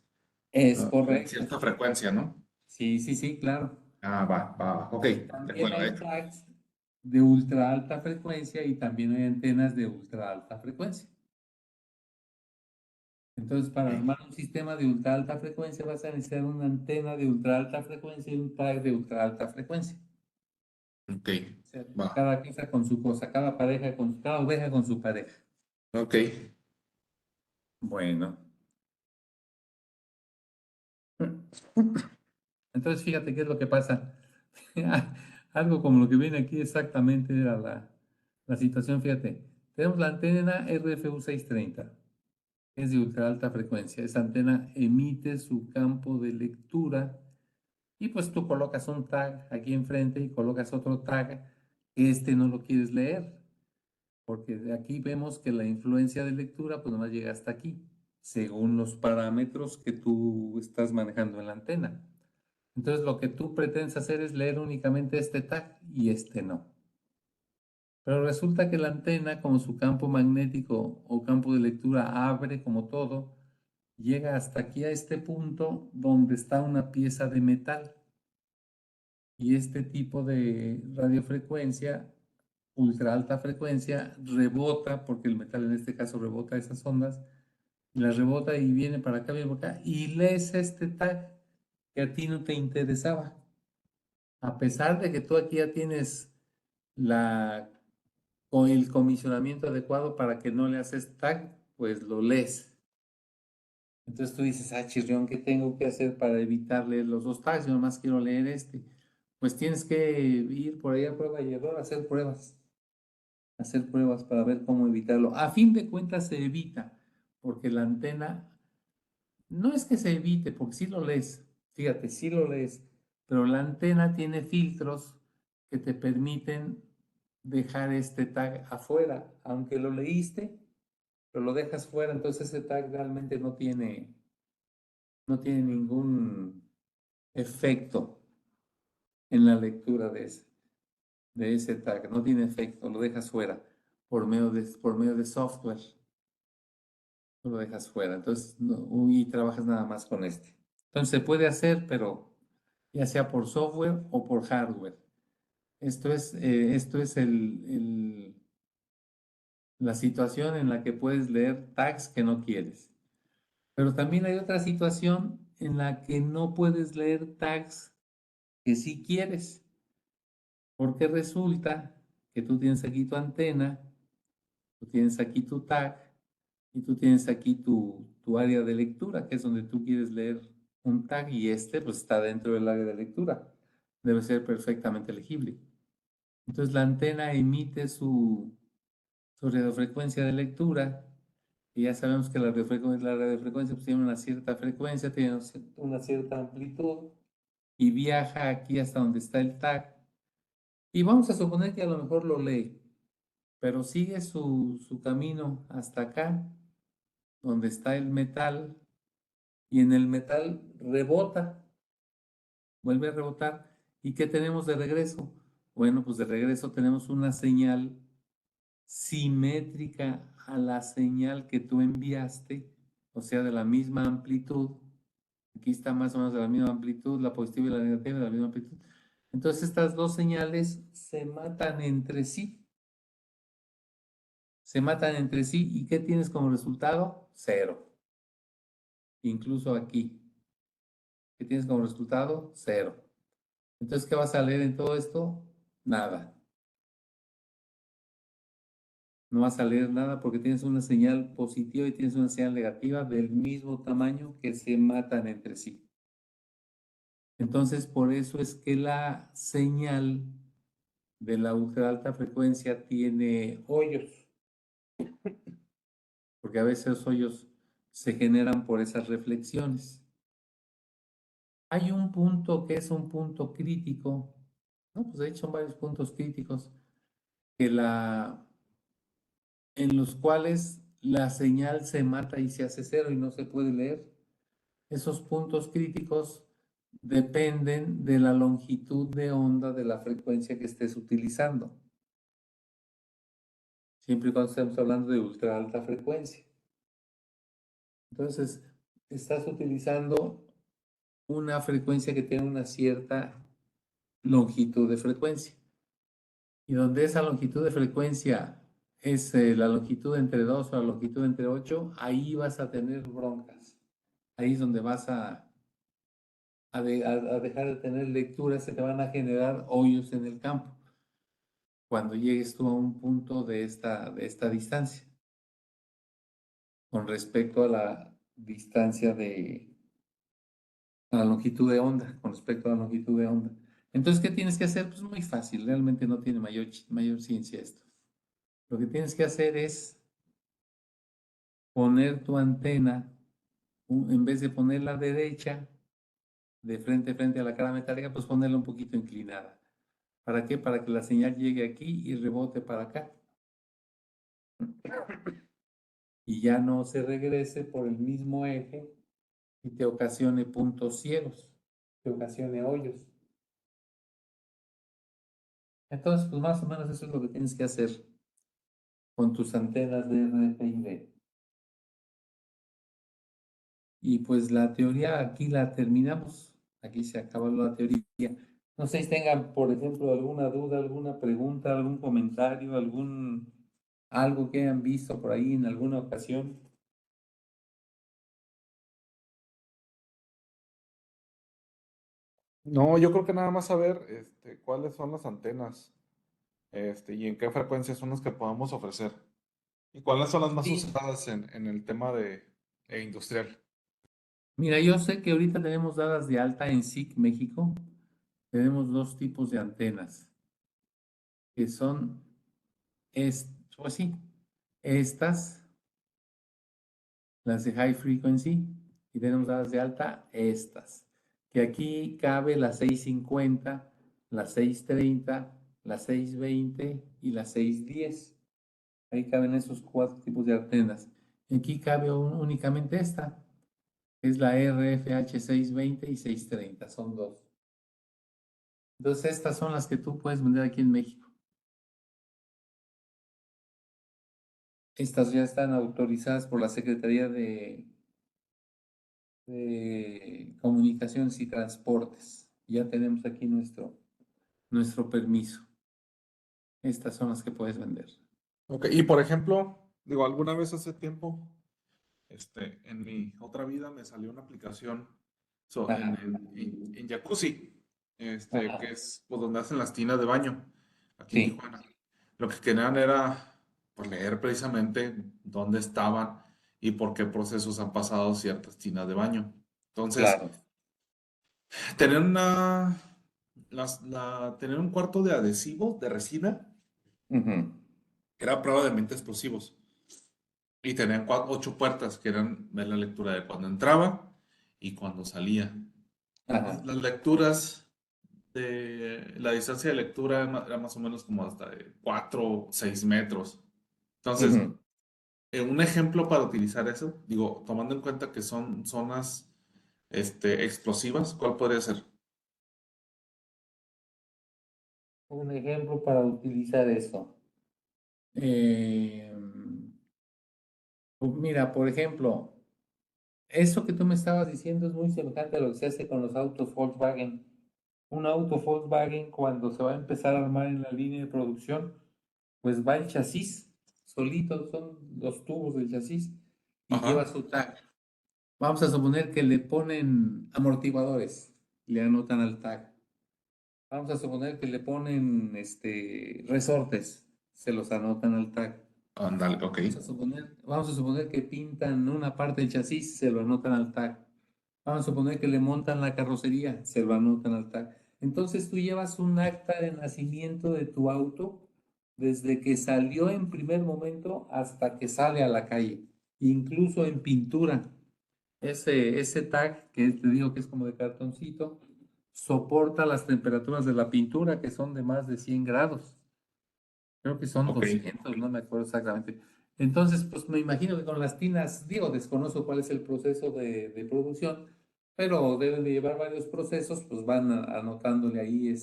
Es ¿no? En correcto. cierta frecuencia, ¿no? Sí, claro. Ah, va, ok, Y de también acuerdo, hay tags de ultra alta frecuencia y también hay antenas de ultra alta frecuencia. Entonces, para ok, armar un sistema de ultra alta frecuencia vas a necesitar una antena de ultra alta frecuencia y un tag de ultra alta frecuencia. ok, O sea, va, cada cosa con su cosa, cada oveja con su pareja. ok. Bueno. Entonces, fíjate qué es lo que pasa. Algo como lo que viene aquí exactamente era la situación. Fíjate, tenemos la antena RFU 630, es de ultra alta frecuencia. Esa antena emite su campo de lectura y pues tú colocas un tag aquí enfrente y colocas otro tag que no lo quieres leer, porque de aquí vemos que la influencia de lectura pues nomás llega hasta aquí, según los parámetros que tú estás manejando en la antena. Entonces lo que tú pretendes hacer es leer únicamente este tag y este no. Pero resulta que la antena, como su campo magnético o campo de lectura abre como todo, llega hasta aquí a este punto donde está una pieza de metal. Y este tipo de radiofrecuencia, ultra alta frecuencia, rebota, porque el metal en este caso rebota esas ondas, y las rebota y viene para acá, y lees este tag que a ti no te interesaba. A pesar de que tú aquí ya tienes la, o el comisionamiento adecuado para que no le haces tag, pues lo lees. Entonces tú dices, chirrión, ¿qué tengo que hacer para evitar leer los dos tags? Yo nomás quiero leer este. Pues tienes que ir por ahí a prueba y error, hacer pruebas para ver cómo evitarlo. A fin de cuentas se evita, porque la antena, no es que se evite, porque sí lo lees, fíjate, sí lo lees, pero la antena tiene filtros que te permiten dejar este tag afuera, aunque lo leíste, pero lo dejas fuera, entonces ese tag realmente no tiene ningún efecto en la lectura de ese tag, no tiene efecto, lo dejas fuera por medio de software, lo dejas fuera, entonces y trabajas nada más con este. Entonces se puede hacer, pero ya sea por software o por hardware. Esto es la situación en la que puedes leer tags que no quieres. Pero también hay otra situación en la que no puedes leer tags que sí quieres, porque resulta que tú tienes aquí tu antena, tú tienes aquí tu tag y tú tienes aquí tu área de lectura, que es donde tú quieres leer un tag y pues está dentro del área de lectura. Debe ser perfectamente legible. Entonces la antena emite su radiofrecuencia de lectura, y ya sabemos que la radiofrecuencia pues, tiene una cierta frecuencia, tiene una cierta amplitud, y viaja aquí hasta donde está el tag. Y vamos a suponer que a lo mejor lo lee, pero sigue su camino hasta acá, donde está el metal, y en el metal rebota, vuelve a rebotar. ¿Y qué tenemos de regreso? Bueno, pues de regreso tenemos una señal simétrica a la señal que tú enviaste, o sea, de la misma amplitud. Aquí está más o menos de la misma amplitud, la positiva y la negativa de la misma amplitud. Entonces estas dos señales se matan entre sí. Se matan entre sí, ¿y qué tienes como resultado? Cero. Incluso aquí. ¿Qué tienes como resultado? Cero. Entonces, ¿qué vas a leer en todo esto? Nada. No vas a leer nada porque tienes una señal positiva y tienes una señal negativa del mismo tamaño que se matan entre sí. Entonces, por eso es que la señal de la ultra alta frecuencia tiene hoyos, porque a veces los hoyos se generan por esas reflexiones. Hay un punto que es un punto crítico, ¿no? Pues de hecho son varios puntos críticos que en los cuales la señal se mata y se hace cero y no se puede leer. Esos puntos críticos dependen de la longitud de onda de la frecuencia que estés utilizando. Siempre y cuando estemos hablando de ultra alta frecuencia. Entonces, estás utilizando una frecuencia que tiene una cierta longitud de frecuencia. Y donde esa longitud de frecuencia es la longitud entre 2 o la longitud entre 8, ahí vas a tener broncas. Ahí es donde vas a dejar de tener lecturas, se te van a generar hoyos en el campo cuando llegues tú a un punto de esta distancia con respecto a la distancia a la longitud de onda, con respecto a la longitud de onda. Entonces, ¿qué tienes que hacer? Pues muy fácil, realmente no tiene mayor ciencia esto. Lo que tienes que hacer es poner tu antena, en vez de ponerla derecha, de frente a la cara metálica, pues ponerla un poquito inclinada. ¿Para qué? Para que la señal llegue aquí y rebote para acá. Y ya no se regrese por el mismo eje y te ocasione puntos ciegos, te ocasione hoyos. Entonces, pues más o menos eso es lo que tienes que hacer con tus antenas de RFID. Y pues la teoría aquí la terminamos. Aquí se acaba la teoría. No sé si tengan, por ejemplo, alguna duda, alguna pregunta, algún comentario, algo que hayan visto por ahí en alguna ocasión. No, yo creo que nada más saber cuáles son las antenas y en qué frecuencias son las que podamos ofrecer y cuáles son las más Sí. usadas en el tema de industrial. Mira, yo sé que ahorita tenemos dadas de alta en SIC México. Tenemos dos tipos de antenas, que son, pues sí, estas, las de high frequency, y tenemos dadas de alta estas, que aquí cabe la 650, la 630, la 620 y la 610. Ahí caben esos cuatro tipos de antenas. Aquí cabe únicamente esta, que es la RFH 620 y 630, son dos. Entonces estas son las que tú puedes vender aquí en México. Estas ya están autorizadas por la Secretaría de Comunicaciones y Transportes. Ya tenemos aquí nuestro permiso. Estas son las que puedes vender. Ok, y por ejemplo, digo, alguna vez hace tiempo, en mi otra vida me salió una aplicación Ajá, en Jacuzzi, que ajá, es pues, donde hacen las tinas de baño aquí en sí, Tijuana. Lo que querían era pues, leer precisamente dónde estaban y por qué procesos han pasado ciertas tinas de baño. Entonces, claro. Tener tener un cuarto de adhesivo, de resina, Ujú. era probablemente explosivos. Y tenían 8 puertas que eran ver la lectura de cuando entraba y cuando salía. Ajá. Las lecturas la distancia de lectura era más o menos como hasta de 4 o 6 metros. Entonces, Ujú. un ejemplo para utilizar eso, digo, tomando en cuenta que son zonas explosivas, ¿cuál podría ser? Un ejemplo para utilizar eso. Eh, pues mira, por ejemplo, eso que tú me estabas diciendo es muy semejante a lo que se hace con los autos Volkswagen. Un auto Volkswagen cuando se va a empezar a armar en la línea de producción, pues va el chasis, solito son los tubos del chasis y lleva Ajá, su tag. Vamos a suponer que le ponen amortiguadores, le anotan al tag. Vamos a suponer que le ponen resortes, se los anotan al tag. ándale, ok. Vamos a suponer que pintan una parte del chasis, se lo anotan al tag. Vamos a suponer que le montan la carrocería, se lo anotan al tag. Entonces tú llevas un acta de nacimiento de tu auto desde que salió en primer momento hasta que sale a la calle, incluso en pintura. Ese tag que te digo que es como de cartoncito, soporta las temperaturas de la pintura que son de más de 100 grados. Creo que son Ok, 200, no me acuerdo exactamente. Entonces, pues me imagino que con las tinas, digo, desconozco cuál es el proceso de producción, pero deben de llevar varios procesos, pues van anotándole ahí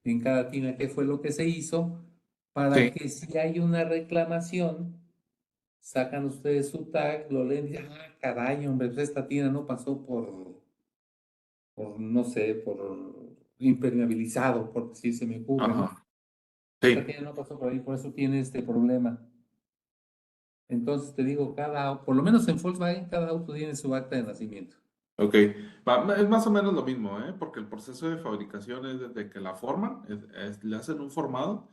en cada tina qué fue lo que se hizo, para sí, que si hay una reclamación, sacan ustedes su tag, lo leen y dicen, ah, caray, hombre, pues esta tina no pasó por no sé, por impermeabilizado, por si se me ocurre, ¿no? ajá, Esta sí, tiene no pasó por ahí, por eso tiene este problema. Entonces te digo, por lo menos en Volkswagen, cada auto tiene su acta de nacimiento. ok. Es más o menos lo mismo, ¿eh? Porque el proceso de fabricación es desde que la forman, le hacen un formado,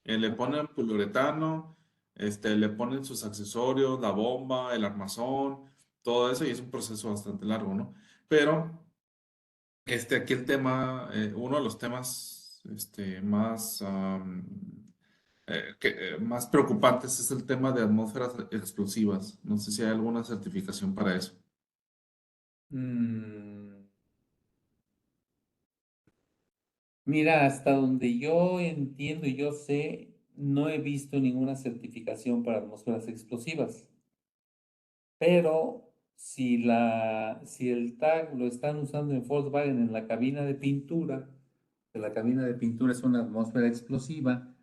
le Ajá. ponen poliuretano, le ponen sus accesorios, la bomba, el armazón, todo eso, y es un proceso bastante largo, ¿no? Pero aquí el tema, uno de los temas más preocupantes es el tema de atmósferas explosivas. No sé si hay alguna certificación para eso. Mm, Mira, hasta donde yo entiendo y yo sé, no he visto ninguna certificación para atmósferas explosivas. Pero si el tag lo están usando en Volkswagen en la cabina de pintura, que la cabina de pintura es una atmósfera explosiva,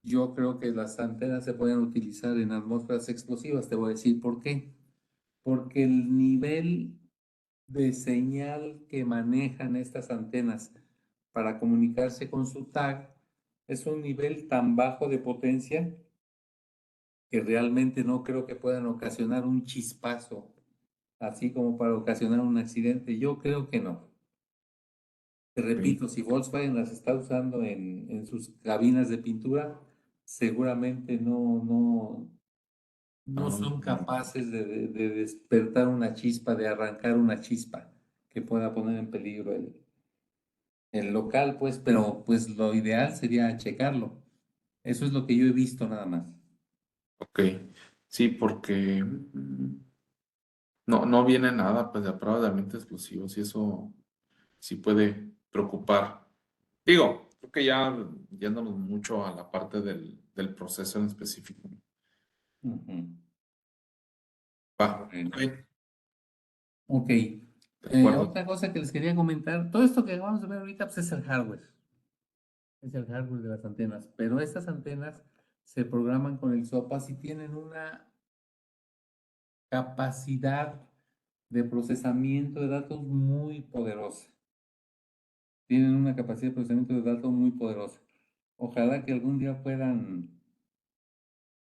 yo creo que las antenas se pueden utilizar en atmósferas explosivas. Te voy a decir por qué. Porque el nivel de señal que manejan estas antenas para comunicarse con su tag es un nivel tan bajo de potencia que realmente no creo que puedan ocasionar un chispazo, así como para ocasionar un accidente. Yo creo que no. Te Ok. repito, si Volkswagen las está usando en sus cabinas de pintura, seguramente no No, no, son no. capaces de despertar una chispa, de arrancar una chispa que pueda poner en peligro el local, pues, pero pues lo ideal sería checarlo. Eso es lo que yo he visto nada más. Ok. Sí, porque no viene nada pues, de a prueba de elementos explosivos y eso sí puede preocupar. Digo, creo que ya yéndonos mucho a la parte del proceso en específico. Ujú. Va, Bueno, bien, ok. de acuerdo. Otra cosa que les quería comentar, todo esto que vamos a ver ahorita pues, es el hardware de las antenas, pero estas antenas se programan con el SOPAS y tienen una capacidad de procesamiento de datos muy poderosa. Tienen una capacidad de procesamiento de datos muy poderosa. Ojalá que algún día puedan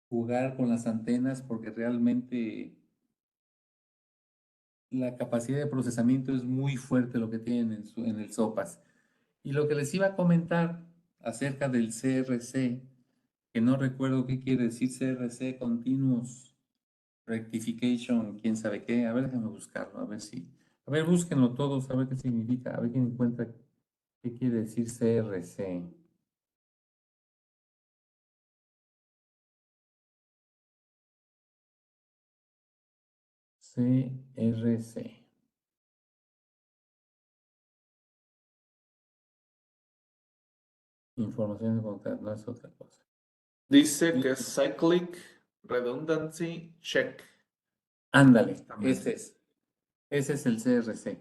jugar con las antenas porque realmente la capacidad de procesamiento es muy fuerte lo que tienen en el SOPAS. Y lo que les iba a comentar acerca del CRC, que no recuerdo qué quiere decir CRC, Continuous Rectification, quién sabe qué. A ver, déjame buscarlo, a ver si. A ver, búsquenlo todos, a ver qué significa, a ver quién encuentra qué quiere decir CRC. CRC. Información de contacto, no es otra cosa. Dice que es Cyclic Redundancy Check. Ándale, También. ese es. Ese es el CRC.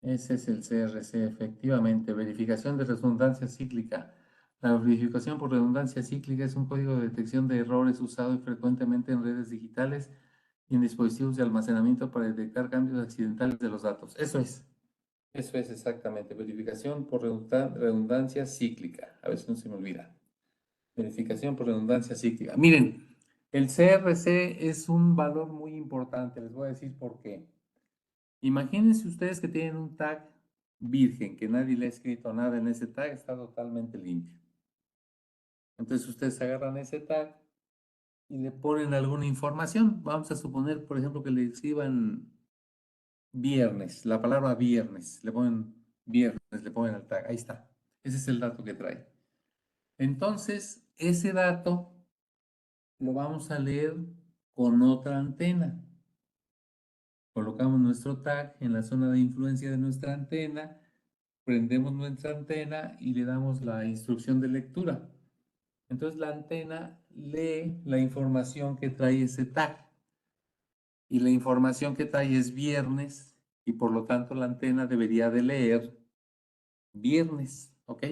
Ese es el CRC, efectivamente. Verificación de redundancia cíclica. La verificación por redundancia cíclica es un código de detección de errores usado frecuentemente en redes digitales y en dispositivos de almacenamiento para detectar cambios accidentales de los datos. Eso es. Eso es exactamente. Verificación por redundancia cíclica. A ver si no se me olvida. Verificación por redundancia cíclica. Miren, el CRC es un valor muy importante. Les voy a decir por qué. Imagínense ustedes que tienen un tag virgen, que nadie le ha escrito nada en ese tag, está totalmente limpio. Entonces ustedes agarran ese tag y le ponen alguna información. Vamos a suponer, por ejemplo, que le escriban viernes, la palabra viernes, le ponen viernes, le ponen al tag, ahí está. Ese es el dato que trae. Entonces, ese dato lo vamos a leer con otra antena. Colocamos nuestro tag en la zona de influencia de nuestra antena, prendemos nuestra antena y le damos la instrucción de lectura. Entonces la antena lee la información que trae ese tag y la información que trae es viernes y por lo tanto la antena debería de leer viernes, ¿ok?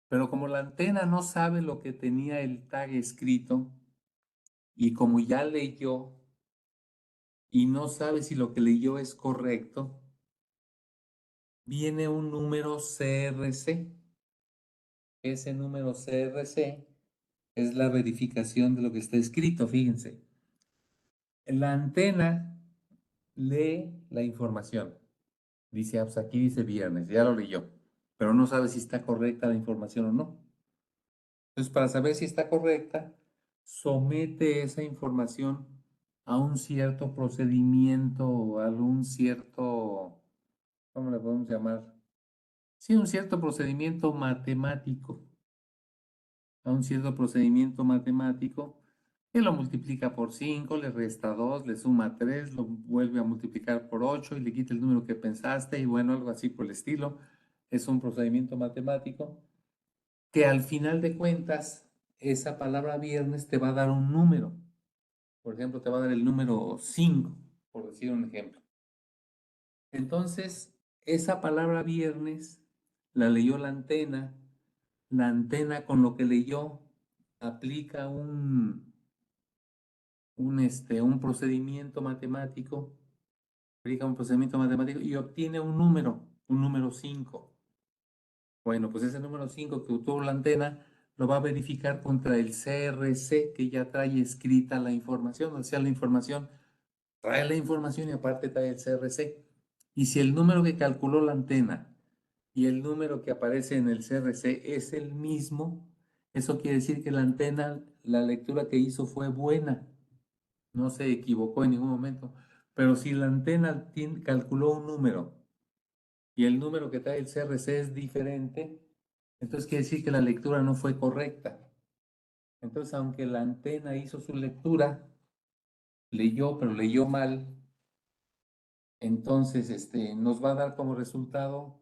Pero como la antena no sabe lo que tenía el tag escrito y como ya leyó y no sabe si lo que leyó es correcto, viene un número CRC. Ese número CRC es la verificación de lo que está escrito, fíjense. La antena lee la información. Dice, pues aquí dice viernes, ya lo leyó, pero no sabe si está correcta la información o no. Entonces, para saber si está correcta, somete esa información a un cierto procedimiento o a un cierto, ¿cómo le podemos llamar? Sí, un cierto procedimiento matemático. A un cierto procedimiento matemático que lo multiplica por 5, le resta 2, le suma 3, lo vuelve a multiplicar por 8 y le quita el número que pensaste y bueno, algo así por el estilo. Es un procedimiento matemático que al final de cuentas, esa palabra viernes te va a dar un número. Por ejemplo, te va a dar el número 5, por decir un ejemplo. Entonces, esa palabra viernes la leyó la antena con lo que leyó aplica un procedimiento matemático, aplica un procedimiento matemático y obtiene un número 5. Bueno, pues ese número 5 que obtuvo la antena lo va a verificar contra el CRC que ya trae escrita la información, o sea, la información, trae la información y aparte trae el CRC. Y si el número que calculó la antena y el número que aparece en el CRC es el mismo, eso quiere decir que la antena, la lectura que hizo fue buena, no se equivocó en ningún momento. Pero si la antena calculó un número y el número que trae el CRC es diferente, entonces quiere decir que la lectura no fue correcta. Entonces, aunque la antena hizo su lectura, leyó, pero leyó mal, entonces nos va a dar como resultado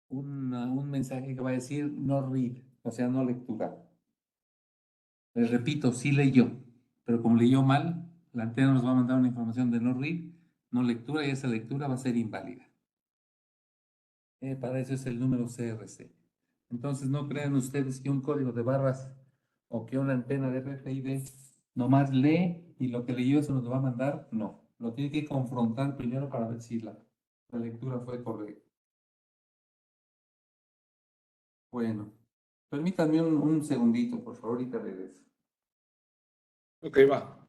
un mensaje que va a decir no read, o sea, no lectura. Les repito, sí leyó, pero como leyó mal, la antena nos va a mandar una información de no read, no lectura, y esa lectura va a ser inválida. Para eso es el número CRC. Entonces, no crean ustedes que un código de barras o que una antena de RFID nomás lee y lo que leyó se nos va a mandar. No, lo tiene que confrontar primero para ver si la lectura fue correcta. Bueno, permítanme un segundito, por favor, ahorita regreso. Ok, va.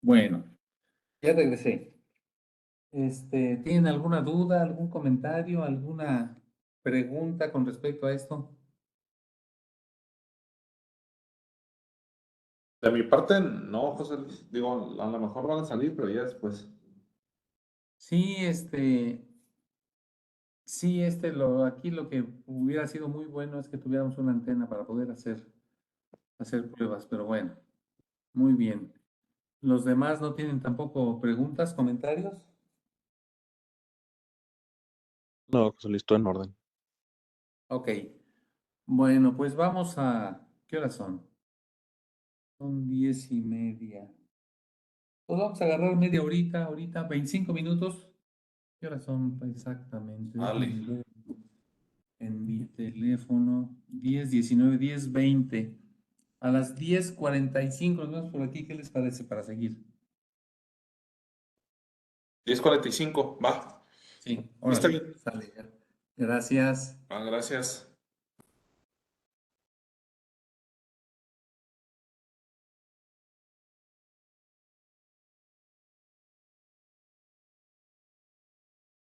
Bueno, ya regresé. ¿Tienen alguna duda, algún comentario, alguna pregunta con respecto a esto? De mi parte, no, José Luis. Digo, a lo mejor van a salir, pero ya después. Sí, aquí lo que hubiera sido muy bueno es que tuviéramos una antena para poder hacer pruebas, pero bueno, muy bien. ¿Los demás no tienen tampoco preguntas, comentarios? No, José Luis, todo en orden. Ok. Bueno, pues ¿qué horas son? Son 10:30. Pues vamos a agarrar media horita, ahorita, 25 minutos. ¿Qué horas son exactamente? Vale. Déjenme ver en mi teléfono. 10:19, 10:20. A las 10:45 nos vemos por aquí. ¿Qué les parece para seguir? 10:45, va. Sí, Está órale. bien. Sale. Gracias. Ah, gracias.